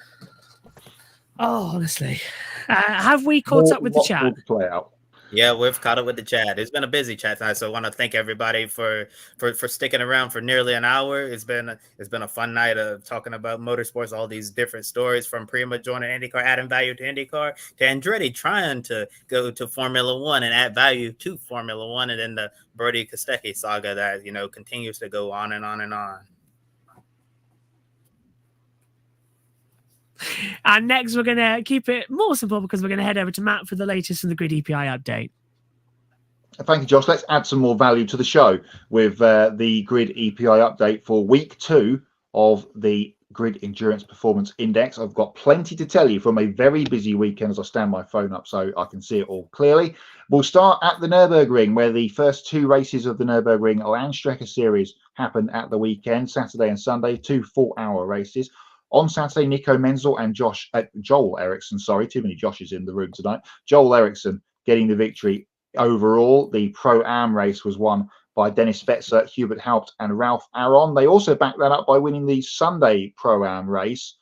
S2: Oh, honestly. Have we caught up with the chat?
S3: Play out.
S1: Yeah, we've caught up with the chat. It's been a busy chat tonight, so I want to thank everybody for sticking around for nearly an hour. It's been a fun night of talking about motorsports, all these different stories, from PREMA joining IndyCar, adding value to IndyCar, to Andretti trying to go to Formula One and add value to Formula One, and then the Brodie Kostecki saga that continues to go on and on and on.
S2: And next, we're going to keep it more simple because we're going to head over to Matt for the latest in the Grid EPI update.
S3: Thank you, Josh. Let's add some more value to the show with the Grid EPI update for week 2 of the Grid Endurance Performance Index. I've got plenty to tell you from a very busy weekend as I stand my phone up so I can see it all clearly. We'll start at the Nürburgring, where the first 2 races of the Nürburgring Landstrecke Series happened at the weekend, Saturday and Sunday, 2 4-hour races. On Saturday, Nico Menzel and Joel Eriksson, too many Joshes in the room tonight. Joel Eriksson getting the victory overall. The Pro-Am race was won by Dennis Fetzer, Hubert Haupt and Ralph Aron. They also backed that up by winning the Sunday Pro-Am race.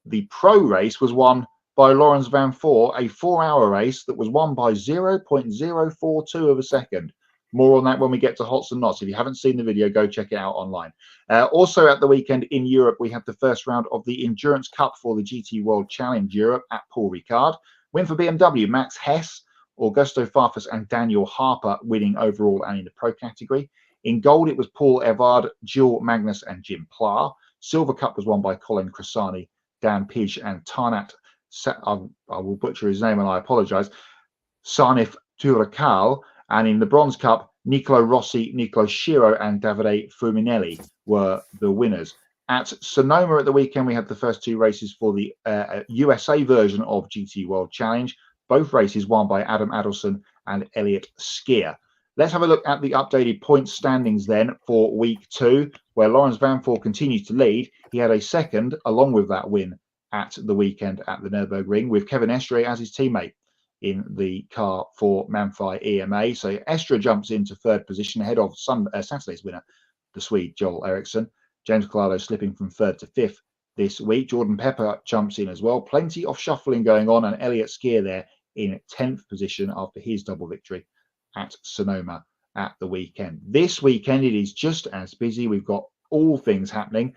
S3: The Pro race was won by Lawrence Van Voor, a 4-hour race that was won by 0.042 of a second. More on that when we get to Hots and Knots. If you haven't seen the video, go check it out online. Also at the weekend in Europe, we had the first round of the Endurance Cup for the GT World Challenge Europe at Paul Ricard. Win for BMW, Max Hess, Augusto Farfus and Daniel Harper winning overall and in the Pro category. In gold, it was Paul Evard, Jill Magnus and Jim Pla. Silver Cup was won by Colin Cressani, Dan Pidge and Tarnat, I will butcher his name and I apologise, Sarnif Turakal. And in the Bronze Cup, Nicolo Rossi, Nicolo Shiro and Davide Fuminelli were the winners. At Sonoma at the weekend, we had the first 2 races for the USA version of GT World Challenge. Both races won by Adam Adelson and Elliot Skier. Let's have a look at the updated point standings then for week 2, where Lawrence Van Voor continues to lead. He had a second, along with that win at the weekend at the Nürburgring, with Kevin Estre as his teammate in the car for Manthey EMA. So Estre jumps into 3rd position ahead of Saturday's winner, the Swede Joel Eriksson. James Collado slipping from 3rd to 5th this week. Jordan Pepper jumps in as well. Plenty of shuffling going on, and Elliott Skier there in 10th position after his double victory at Sonoma at the weekend. This weekend, it is just as busy. We've got all things happening.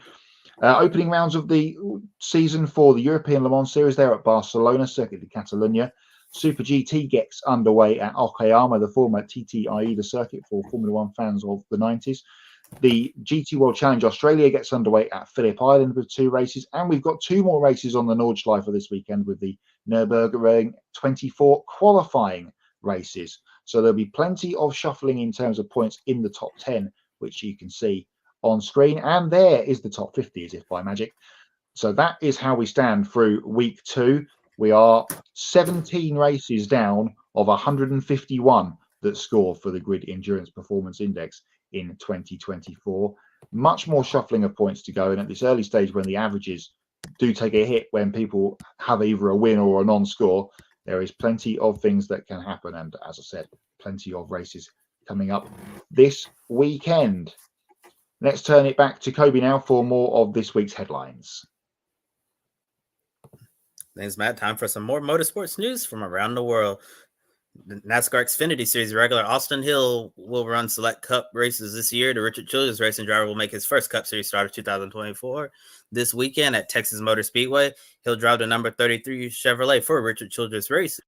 S3: Opening rounds of the season for the European Le Mans Series there at Barcelona, Circuit de Catalunya. Super GT gets underway at Okayama, the former TT the circuit for Formula One fans of the 90s. The GT World Challenge Australia gets underway at Phillip Island with 2 races, and we've got 2 more races on the Nordschleife this weekend with the Nürburgring 24 qualifying races. So there'll be plenty of shuffling in terms of points in the top 10, which you can see on screen. And there is the top 50, as if by magic. So that is how we stand through week 2. We are 17 races down of 151 that score for the Grid Endurance Performance Index in 2024. Much more shuffling of points to go. And at this early stage, when the averages do take a hit, when people have either a win or a non-score, there is plenty of things that can happen. And as I said, plenty of races coming up this weekend. Let's turn it back to Kobe now for more of this week's headlines.
S1: Thanks, Matt. Time for some more motorsports news from around the world. The NASCAR Xfinity Series regular Austin Hill will run select Cup races this year. The Richard Childress racing driver will make his first Cup Series start of 2024. This weekend at Texas Motor Speedway, he'll drive the number 33 Chevrolet for Richard Childress Racing.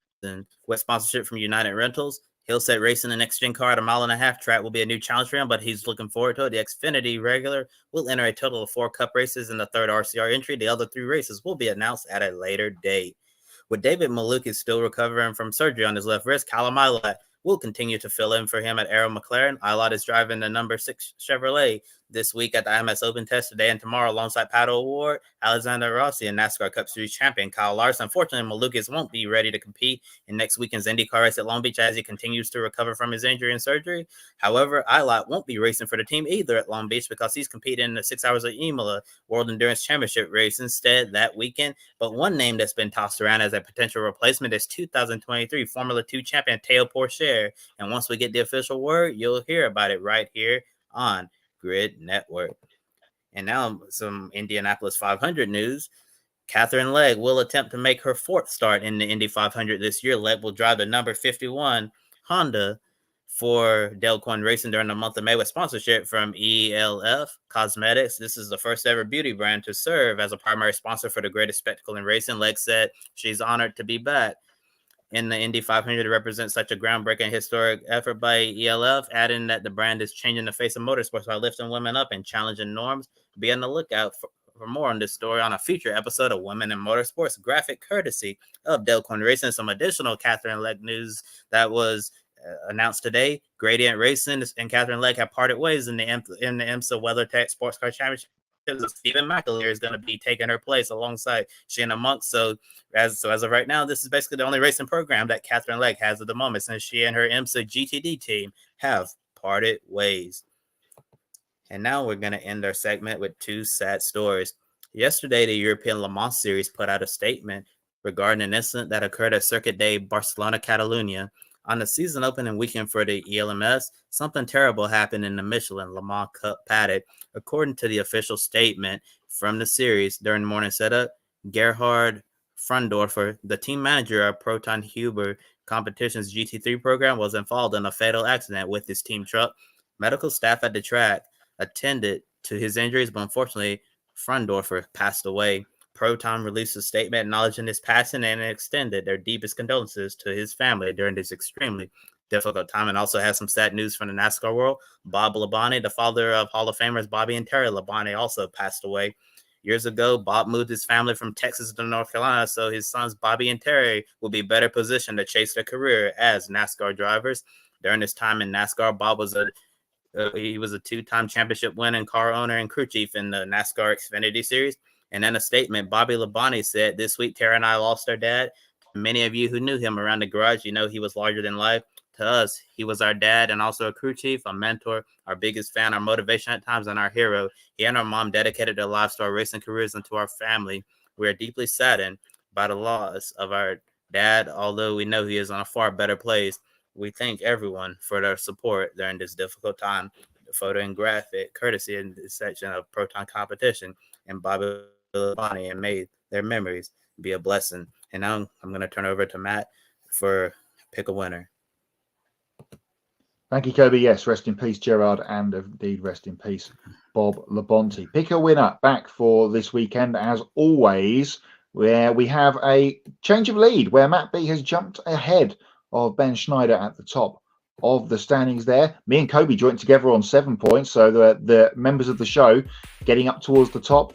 S1: With sponsorship from United Rentals, Hill said racing the next-gen car at a 1.5 mile track will be a new challenge for him, but he's looking forward to it. The Xfinity regular will enter a total of 4 Cup races in the 3rd RCR entry. The other 3 races will be announced at a later date. With David Malukas still recovering from surgery on his left wrist, Callum Ilott will continue to fill in for him at Arrow McLaren. Ilott is driving the number 6 Chevrolet this week at the IMS Open Test today and tomorrow alongside Pato O'Ward, Alexander Rossi, and NASCAR Cup Series champion Kyle Larson. Unfortunately, Malukas won't be ready to compete in next weekend's IndyCar race at Long Beach as he continues to recover from his injury and surgery. However, Ilott won't be racing for the team either at Long Beach because he's competing in the 6 Hours of Imola World Endurance Championship race instead that weekend. But one name that's been tossed around as a potential replacement is 2023 Formula 2 champion Teo Pourchaire. And once we get the official word, you'll hear about it right here on Grid Network. And now some Indianapolis 500 news. Catherine Legg will attempt to make her 4th start in the Indy 500 this year. Legg will drive the number 51 Honda for Delcoin Racing during the month of May with sponsorship from ELF Cosmetics. This is the first ever beauty brand to serve as a primary sponsor for the greatest spectacle in racing. Legg said she's honored to be back in the Indy 500 to represent such a groundbreaking historic effort by ELF, adding that the brand is changing the face of motorsports by lifting women up and challenging norms. Be on the lookout for more on this story on a future episode of Women in Motorsports, graphic courtesy of Delcoin Racing. Some additional Catherine Legg news that was announced today. Gradient Racing and Catherine Legg have parted ways in the IMSA WeatherTech Sports Car Championship. Stephen McAleer is going to be taking her place alongside Shanna Monk. So as of right now, this is basically the only racing program that Catherine Legg has at the moment, since she and her IMSA GTD team have parted ways. And now we're going to end our segment with 2 sad stories. Yesterday, the European Le Mans Series put out a statement regarding an incident that occurred at Circuit de Barcelona, Catalunya. On the season opening weekend for the ELMS, something terrible happened in the Michelin Le Mans Cup paddock. According to the official statement from the series during the morning setup, Gerhard Frundorfer, the team manager of Proton Huber Competition's GT3 program, was involved in a fatal accident with his team truck. Medical staff at the track attended to his injuries, but unfortunately, Frundorfer passed away. Proton released a statement acknowledging his passing and extended their deepest condolences to his family during this extremely difficult time, and also has some sad news from the NASCAR world. Bob Labonte, the father of Hall of Famers Bobby and Terry Labonte, also passed away. Years ago, Bob moved his family from Texas to North Carolina, so his sons Bobby and Terry will be better positioned to chase their career as NASCAR drivers. During his time in NASCAR, Bob was a 2-time championship winning car owner and crew chief in the NASCAR Xfinity Series. And in a statement, Bobby Labonte said, "This week, Terry and I lost our dad. Many of you who knew him around the garage, you know he was larger than life. To us, he was our dad and also a crew chief, a mentor, our biggest fan, our motivation at times, and our hero. He and our mom dedicated their lives to our racing careers and to our family. We are deeply saddened by the loss of our dad, although we know he is in a far better place. We thank everyone for their support during this difficult time." The photo and graphic courtesy in this section of Proton Competition. And Bobby body, and may their memories be a blessing. And now I'm going to turn over to Matt for pick a winner.
S3: Thank you, Kobe. Yes, rest in peace, Gerard, and indeed rest in peace, Bob Labonte. Pick a winner back for this weekend, as always, where we have a change of lead, where Matt B has jumped ahead of Ben Schneider at the top of the standings there. Me and Kobe joined together on 7 points, so the members of the show getting up towards the top.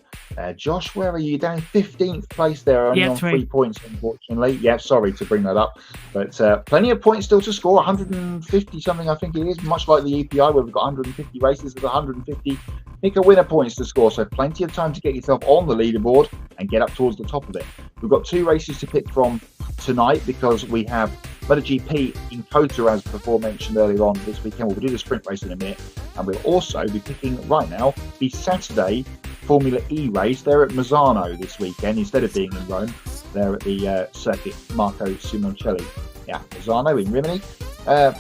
S3: Josh, where are you? Down 15th place there, only on 3 points, unfortunately. Yeah, sorry to bring that up, but plenty of points still to score. 150 something, I think it is, much like the EPI, where we've got 150 races with 150 pick a winner points to score, so plenty of time to get yourself on the leaderboard and get up towards the top of it. We've got 2 races to pick from tonight because we have MotoGP in Kota, as before mentioned earlier on this weekend. We'll do the sprint race in a minute, and we'll also be picking right now the Saturday Formula E race. They're at Misano this weekend instead of being in Rome. They're at the circuit Marco Simoncelli. Yeah, Misano in Rimini. Going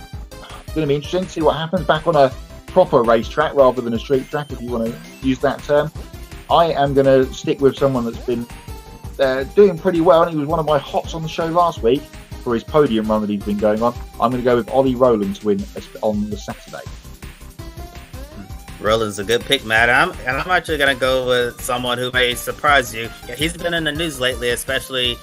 S3: to be interesting to see what happens back on a proper racetrack rather than a street track, if you want to use that term. I am going to stick with someone that's been doing pretty well, and he was one of my hots on the show last week for his podium run that he's been going on. I'm going to go with Ollie Rowland to win on the Saturday.
S1: Rowland's a good pick, Matt. I'm actually going to go with someone who may surprise you. Yeah, he's been in the news lately, especially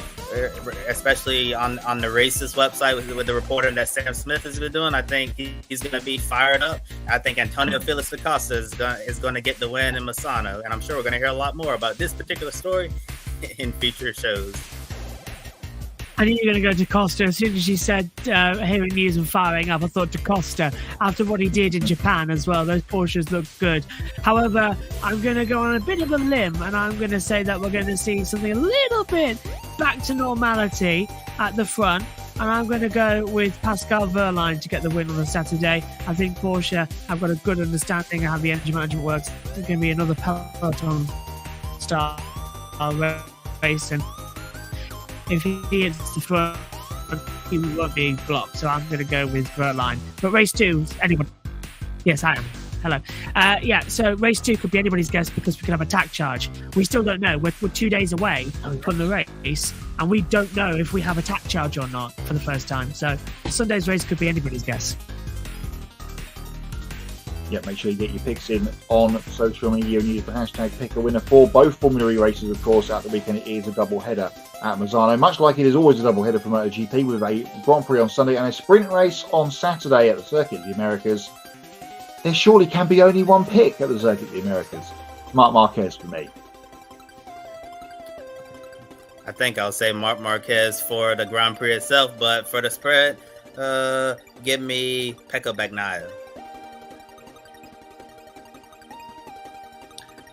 S1: on the Races website with the reporting that Sam Smith has been doing. I think he's going to be fired up. I think Antonio Felix da Costa is going to get the win in Misano, and I'm sure we're going to hear a lot more about this particular story in future shows.
S2: I knew you were going to go to Costa. As soon as you said hearing news and firing up, I thought to Costa. After what he did in Japan as well, those Porsches look good. However, I'm going to go on a bit of a limb, and I'm going to say that we're going to see something a little bit back to normality at the front. And I'm going to go with Pascal Wehrlein to get the win on the Saturday. I think Porsche have got a good understanding of how the engine management works. It's going to be another peloton style race, and if he hits the front, he won't be blocked. So I'm going to go with Wehrlein. But race 2, anyone? Yes, I am. Hello. So race 2 could be anybody's guess because we could have a tack charge. We still don't know. We're 2 days away from the race, and we don't know if we have a tack charge or not for the first time. So Sunday's race could be anybody's guess.
S3: Yeah, make sure you get your picks in on social media and use the hashtag pick a winner for both Formula E races, of course. At the weekend, it is a double header at Misano, much like it is always a double header for MotoGP, with a Grand Prix on Sunday and a sprint race on Saturday at the Circuit of the Americas. There surely can be only one pick at the Circuit of the Americas. Marc Marquez for me.
S1: I think I'll say Marc Marquez for the Grand Prix itself, but for the spread, give me Pecco Bagnaia.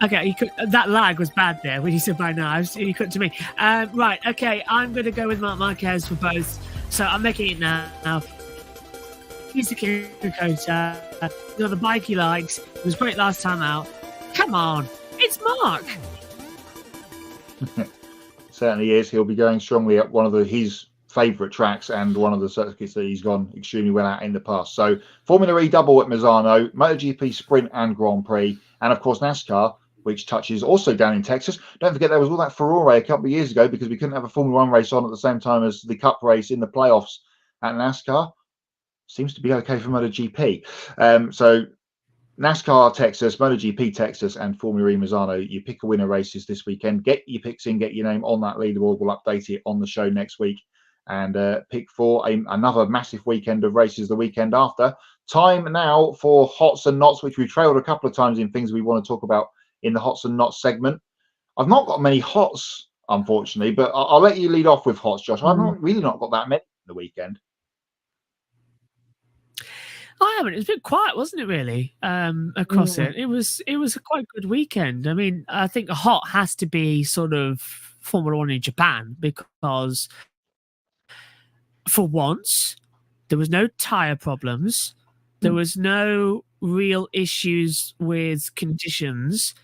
S2: Okay, that lag was bad there when you said by now. You cut to me. Right, okay, I'm going to go with Marc Marquez for both. So I'm making it now. He's a Kota. The bike he likes. It was great last time out. Come on, it's Mark.
S3: Certainly is. He'll be going strongly at one of his favourite tracks and one of the circuits that he's gone extremely well at in the past. So Formula E double at Misano, MotoGP Sprint and Grand Prix, and of course NASCAR, which touches also down in Texas. Don't forget there was all that furore a couple of years ago because we couldn't have a Formula 1 race on at the same time as the Cup race in the playoffs at NASCAR. Seems to be okay for MotoGP. So NASCAR Texas, MotoGP Texas, and Formula E Misano. You pick a winner races this weekend. Get your picks in, get your name on that leaderboard. We'll update it on the show next week and pick for another massive weekend of races the weekend after. Time now for Hots and Nots, which we've trailed a couple of times in things we want to talk about in the Hots and Nots segment. I've not got many Hots, unfortunately, but I'll let you lead off with Hots, Josh. I've not got that many in the weekend.
S2: I haven't. It was a bit quiet, wasn't it? Really, across it. It was a quite good weekend. I mean, I think a hot has to be sort of Formula One in Japan because, for once, there was no tire problems. There was no real issues with conditions.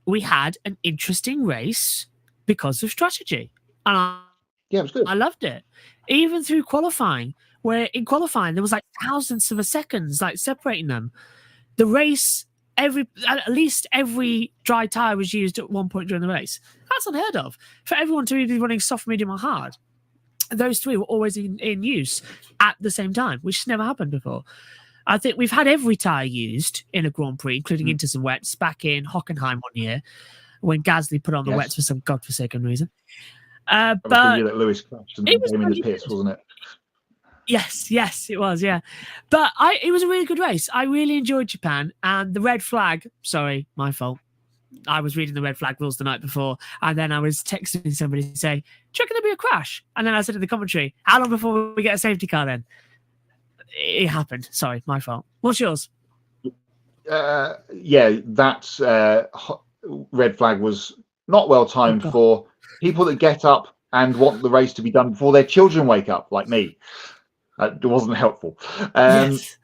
S2: We had an interesting race because of strategy, and
S3: it was good.
S2: I loved it, even through qualifying. Where in qualifying there was like thousandths of a second like separating them. The race, at least every dry tire was used at one point during the race. That's unheard of. For everyone to be running soft, medium, or hard, those three were always in use at the same time, which has never happened before. I think we've had every tyre used in a Grand Prix, including into some wets, back in Hockenheim one year when Gasly put on the wets for some godforsaken reason.
S3: That was the year that Lewis crashed and came in the pits, wasn't it?
S2: Yes, it was, yeah. But it was a really good race. I really enjoyed Japan, and the red flag, sorry, my fault. I was reading the red flag rules the night before, and then I was texting somebody to say, do you reckon there'll be a crash? And then I said in the commentary, how long before we get a safety car then? It happened. Sorry, my fault. What's yours?
S3: That red flag was not well timed for people that get up and want the race to be done before their children wake up, like me. It wasn't helpful.
S2: Yes.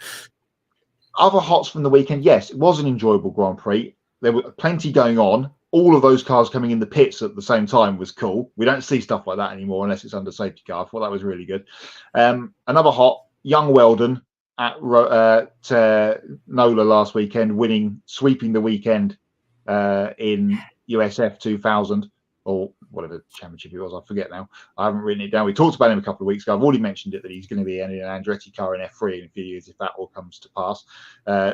S3: Other hots from the weekend, yes, it was an enjoyable Grand Prix. There were plenty going on. All of those cars coming in the pits at the same time was cool. We don't see stuff like that anymore unless it's under safety car. I thought that was really good. Another hot, young Weldon at NOLA last weekend, sweeping the weekend in USF 2000 or whatever championship it was. I forget now. I haven't written it down. We talked about him a couple of weeks ago. I've already mentioned it that he's going to be in an Andretti car in F3 in a few years if that all comes to pass.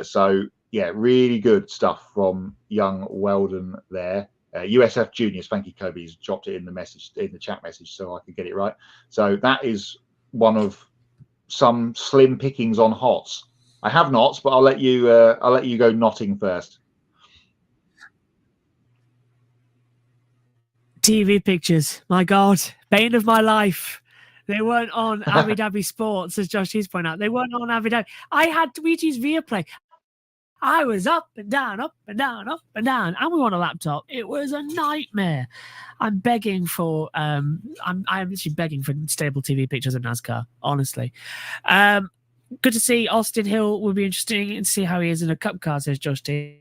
S3: So yeah, really good stuff from young Weldon there. USF Junior, Spanky Kobe's dropped it in the chat message so I could get it right. So that is one of some slim pickings on hots. I have nots, but I'll let you go notting first.
S2: TV pictures, my God, bane of my life. They weren't on Abu Dhabi Sports, as Josh Hughes pointed out. They weren't on Abu Dhabi. We use Viaplay. I was up and down, up and down, up and down, and we were on a laptop. It was a nightmare. I'm begging for, I'm literally begging for stable TV pictures of NASCAR, honestly. Good to see Austin Hill. Will be interesting to see how he is in a cup car, says Josh T.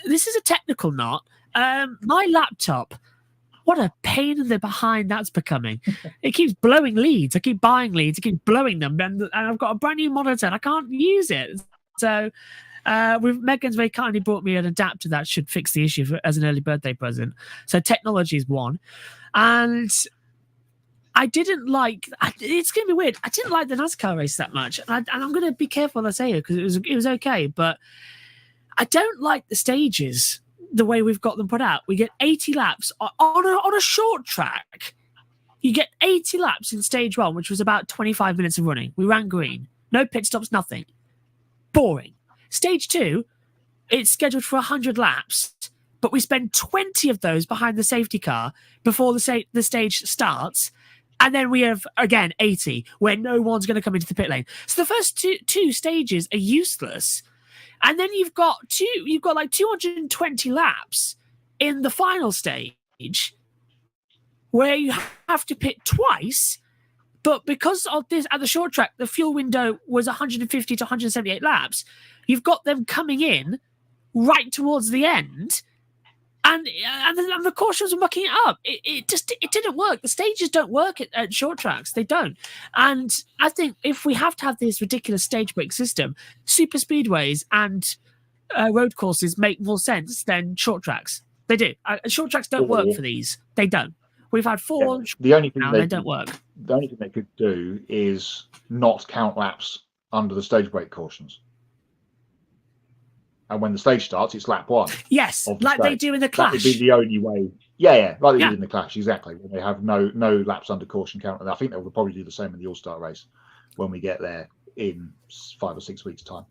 S2: This is a technical knot. My laptop, what a pain in the behind that's becoming. It keeps blowing leads. I keep buying leads. I keep blowing them. And I've got a brand new monitor and I can't use it. So Megan's very kindly brought me an adapter that should fix the issue as an early birthday present. So technology is one. And I didn't like, it's going to be weird. I didn't like the NASCAR race that much. And I'm going to be careful when I say it because it was okay. But I don't like the stages the way we've got them put out. We get 80 laps on a short track. You get 80 laps in stage one, which was about 25 minutes of running. We ran green. No pit stops, nothing. Boring. Stage two, it's scheduled for 100 laps, but we spend 20 of those behind the safety car before the stage starts. And then we have, again, 80, where no one's going to come into the pit lane. So the first two stages are useless. And then you've got like 220 laps in the final stage where you have to pit twice. But because of this, at the short track, the fuel window was 150 to 178 laps. You've got them coming in right towards the end. And the cautions were mucking it up. It didn't work. The stages don't work at short tracks. They don't. And I think if we have to have this ridiculous stage break system, super speedways and road courses make more sense than short tracks. They do. Short tracks don't work for these. They don't. We've had four.
S3: Yeah. The only thing
S2: they don't work.
S3: The only thing they could do is not count laps under the stage break cautions. And when the stage starts, it's lap one.
S2: Yes, like they do in the Clash.
S3: That would be the only way. Yeah, like they did in the Clash, exactly. When they have no laps under caution count. And I think they will probably do the same in the All-Star race when we get there in 5 or 6 weeks' time.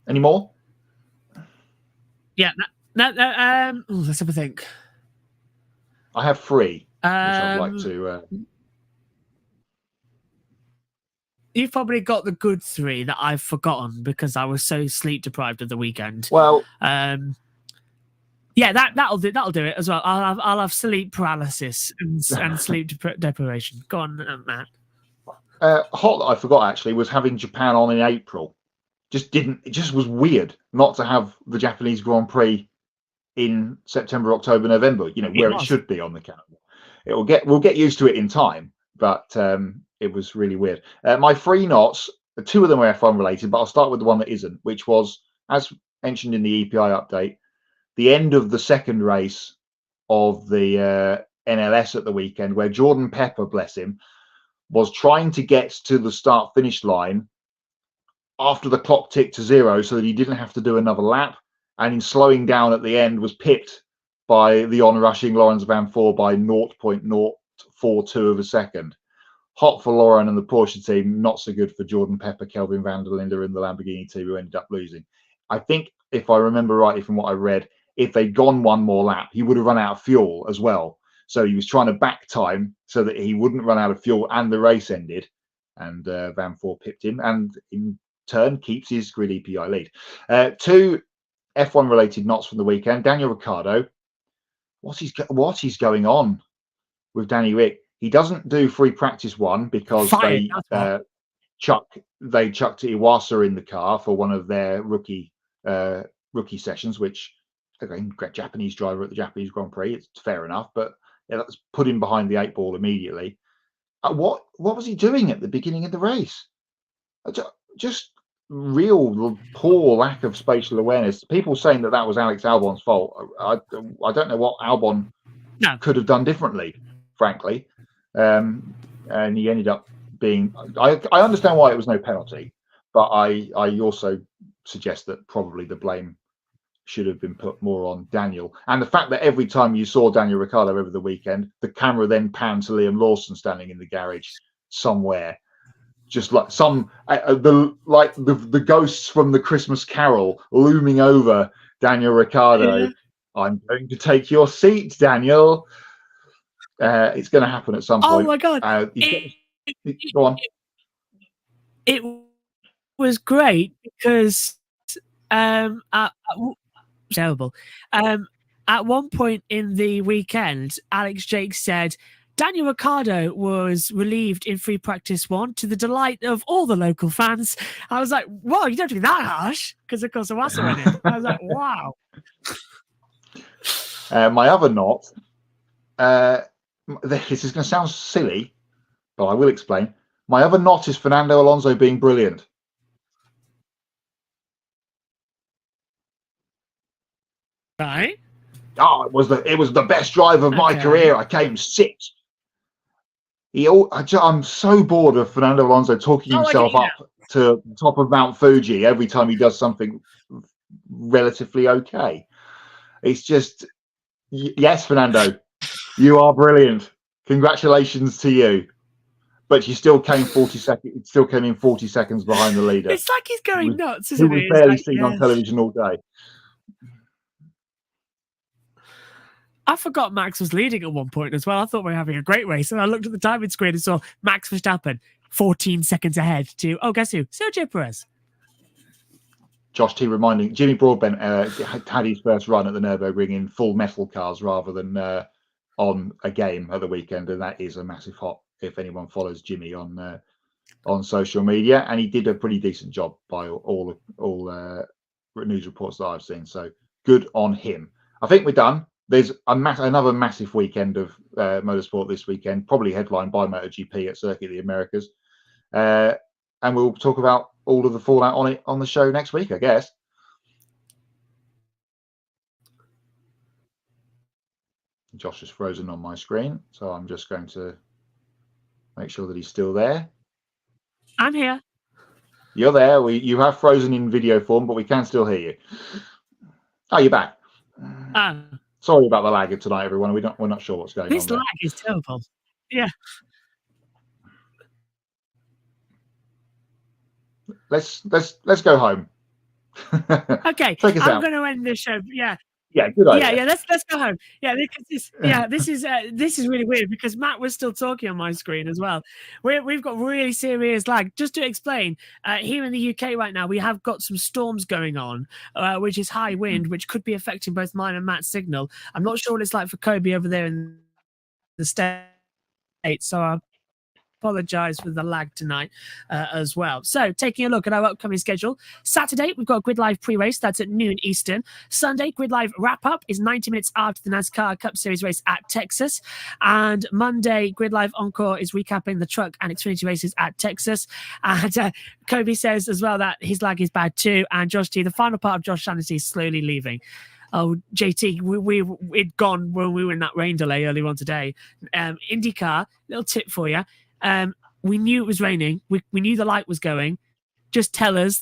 S3: Any more?
S2: Yeah. No, let's have a think.
S3: I have 3, which I'd like to...
S2: You've probably got the good 3 that I've forgotten because I was so sleep deprived of the weekend.
S3: Well,
S2: yeah, that'll do it as well. I'll have sleep paralysis and sleep deprivation. Go on, Matt.
S3: Hot that I forgot actually was having Japan on in April. It just was weird not to have the Japanese Grand Prix in September, October, November. You know where it should be on the calendar. We'll get used to it in time, but. It was really weird. My 3 knots, 2 of them are F1 related, but I'll start with the one that isn't, which was, as mentioned in the EPI update, the end of the second race of the NLS at the weekend, where Jordan Pepper, bless him, was trying to get to the start-finish line after the clock ticked to 0 so that he didn't have to do another lap, and in slowing down at the end was pipped by the onrushing Lawrence Van Voor by 0.042 of a second. Hot for Lauren and the Porsche team, not so good for Jordan Pepper, Kelvin van der Linde and the Lamborghini team, who ended up losing. I think, if I remember rightly from what I read, if they'd gone one more lap, he would have run out of fuel as well. So he was trying to back time so that he wouldn't run out of fuel, and the race ended. And Van Voor pipped him, and in turn keeps his grid EPI lead. 2 F1 related knots from the weekend. Daniel Ricciardo, what is going on with Danny Rick? He doesn't do free practice 1 because they chucked Iwasa in the car for one of their rookie sessions, which, again, great Japanese driver at the Japanese Grand Prix. It's fair enough, but let's put him behind the 8 ball immediately. What was he doing at the beginning of the race? Just real poor lack of spatial awareness. People saying that was Alex Albon's fault. I don't know what Albon could have done differently, frankly. And he ended up being. I understand why it was no penalty, but I also suggest that probably the blame should have been put more on Daniel. And the fact that every time you saw Daniel Ricciardo over the weekend, the camera then panned to Liam Lawson standing in the garage somewhere, just like the ghosts from the Christmas Carol looming over Daniel Ricciardo. Yeah. I'm going to take your seat, Daniel. It's going to happen at some point.
S2: Oh my God!
S3: Go on.
S2: It was great because terrible. At one point in the weekend, Alex Jake said Daniel Ricciardo was relieved in free practice 1 to the delight of all the local fans. I was like, "Whoa, you don't have to be that harsh," because of course Iwasa went in. I was like, "Wow."
S3: My other knot. This is going to sound silly, but I will explain. My other knot is Fernando Alonso being brilliant.
S2: Right.
S3: Oh, it was the best drive of my career. I came 6th. I'm so bored of Fernando Alonso talking himself up to the top of Mount Fuji every time he does something relatively okay. It's just, yes, Fernando, you are brilliant. Congratulations to you. But you still came 40 seconds. It still came in 40 seconds behind the leader.
S2: It's like he's going nuts, isn't it?
S3: He was barely seen on television all day.
S2: I forgot Max was leading at one point as well. I thought we were having a great race, and I looked at the timing screen and saw Max Verstappen 14 seconds ahead to, guess who? Sergio Perez.
S3: Josh T reminding Jimmy Broadbent had his first run at the Nürburgring in full metal cars rather than on a game at the weekend, and that is a massive hot if anyone follows Jimmy on social media, and he did a pretty decent job by all news reports that I've seen. So good on him. I think we're done. There's another massive weekend of motorsport this weekend, probably headlined by MotoGP at Circuit of the Americas, and we'll talk about all of the fallout on it on the show next week, I guess. Josh is frozen on my screen, so I'm just going to make sure that he's still there.
S2: I'm here.
S3: You're there. You have frozen in video form, but we can still hear you. Oh, you're back. Sorry about the lag tonight, everyone. We're not sure what's going on.
S2: This lag is terrible. Yeah.
S3: Let's go home.
S2: Okay.
S3: Take us out.
S2: I'm going to end this show. Yeah.
S3: Yeah, good idea.
S2: Yeah, let's go home. Yeah, because this is really weird because Matt was still talking on my screen as well. We've got really serious lag. Just to explain, here in the UK right now, we have got some storms going on, which is high wind, which could be affecting both mine and Matt's signal. I'm not sure what it's like for Kobe over there in the States, so I apologize for the lag tonight as well. So taking a look at our upcoming schedule, Saturday we've got Grid Live pre-race, that's at noon Eastern. Sunday Grid Live wrap-up is 90 minutes after the NASCAR Cup Series race at Texas, and Monday Grid Live Encore is recapping the truck and Xfinity races at Texas. And Kobe says as well that his lag is bad too, and Josh T, the final part of Josh Shannessy is slowly leaving. Oh, JT, we'd gone when we were in that rain delay earlier on today. IndyCar, little tip for you. We knew it was raining. We knew the light was going. Just tell us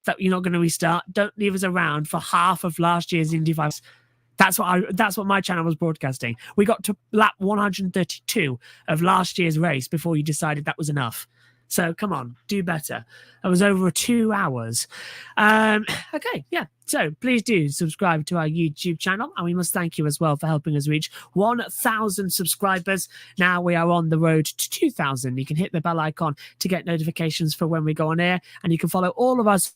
S2: that you're not going to restart. Don't leave us around for half of last year's Indy 5. That's what my channel was broadcasting. We got to lap 132 of last year's race before you decided that was enough. So come on, do better. It was over 2 hours. Okay, yeah. So please do subscribe to our YouTube channel. And we must thank you as well for helping us reach 1,000 subscribers. Now we are on the road to 2,000. You can hit the bell icon to get notifications for when we go on air. And you can follow all of us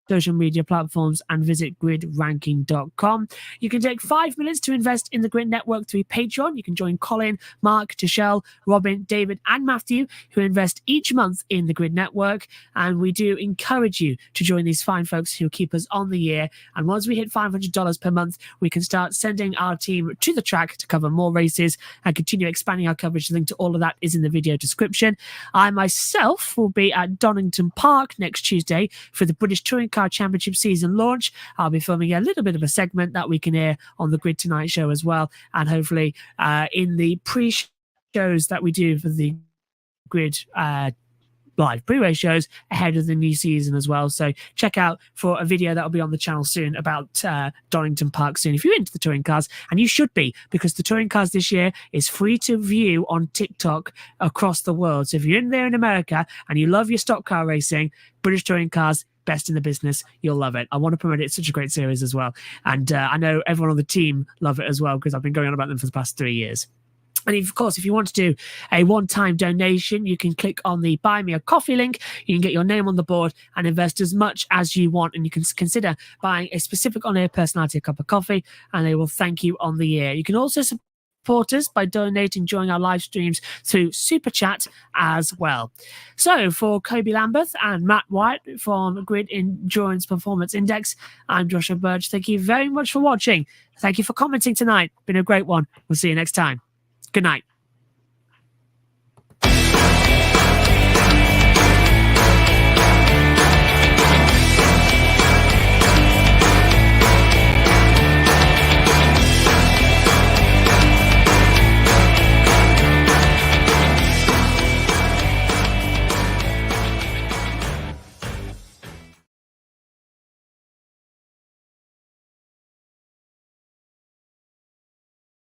S2: social media platforms and visit gridranking.com. You can take 5 minutes to invest in the Grid Network through Patreon. You can join Colin, Mark, Tishelle, Robin, David, and Matthew, who invest each month in the Grid Network. And we do encourage you to join these fine folks who keep us on the air. And once we hit $500 per month, we can start sending our team to the track to cover more races and continue expanding our coverage. The link to all of that is in the video description. I myself will be at Donington Park next Tuesday for the British Touring Car Championship season launch. I'll be filming a little bit of a segment that we can air on the Grid Tonight show as well, and hopefully in the pre-shows that we do for the Grid live pre-race shows ahead of the new season as well. So check out for a video that will be on the channel soon about Donington Park soon if you're into the touring cars, and you should be, because the touring cars this year is free to view on TikTok across the world. So if you're in there in America and you love your stock car racing, British Touring Cars, best in the business. You'll love it. I want to promote it. It's such a great series as well. And I know everyone on the team love it as well, because I've been going on about them for the past 3 years. And of course, if you want to do a one-time donation, you can click on the Buy Me a Coffee link. You can get your name on the board and invest as much as you want. And you can consider buying a specific on-air personality a cup of coffee, and they will thank you on the air. You can also support us by donating during our live streams through Super Chat as well. So for Kobe Lambeth and Matt White from Grid Endurance Performance Index, I'm Joshua Birch. Thank you very much for watching. Thank you for commenting tonight. Been a great one. We'll see you next time. Good night.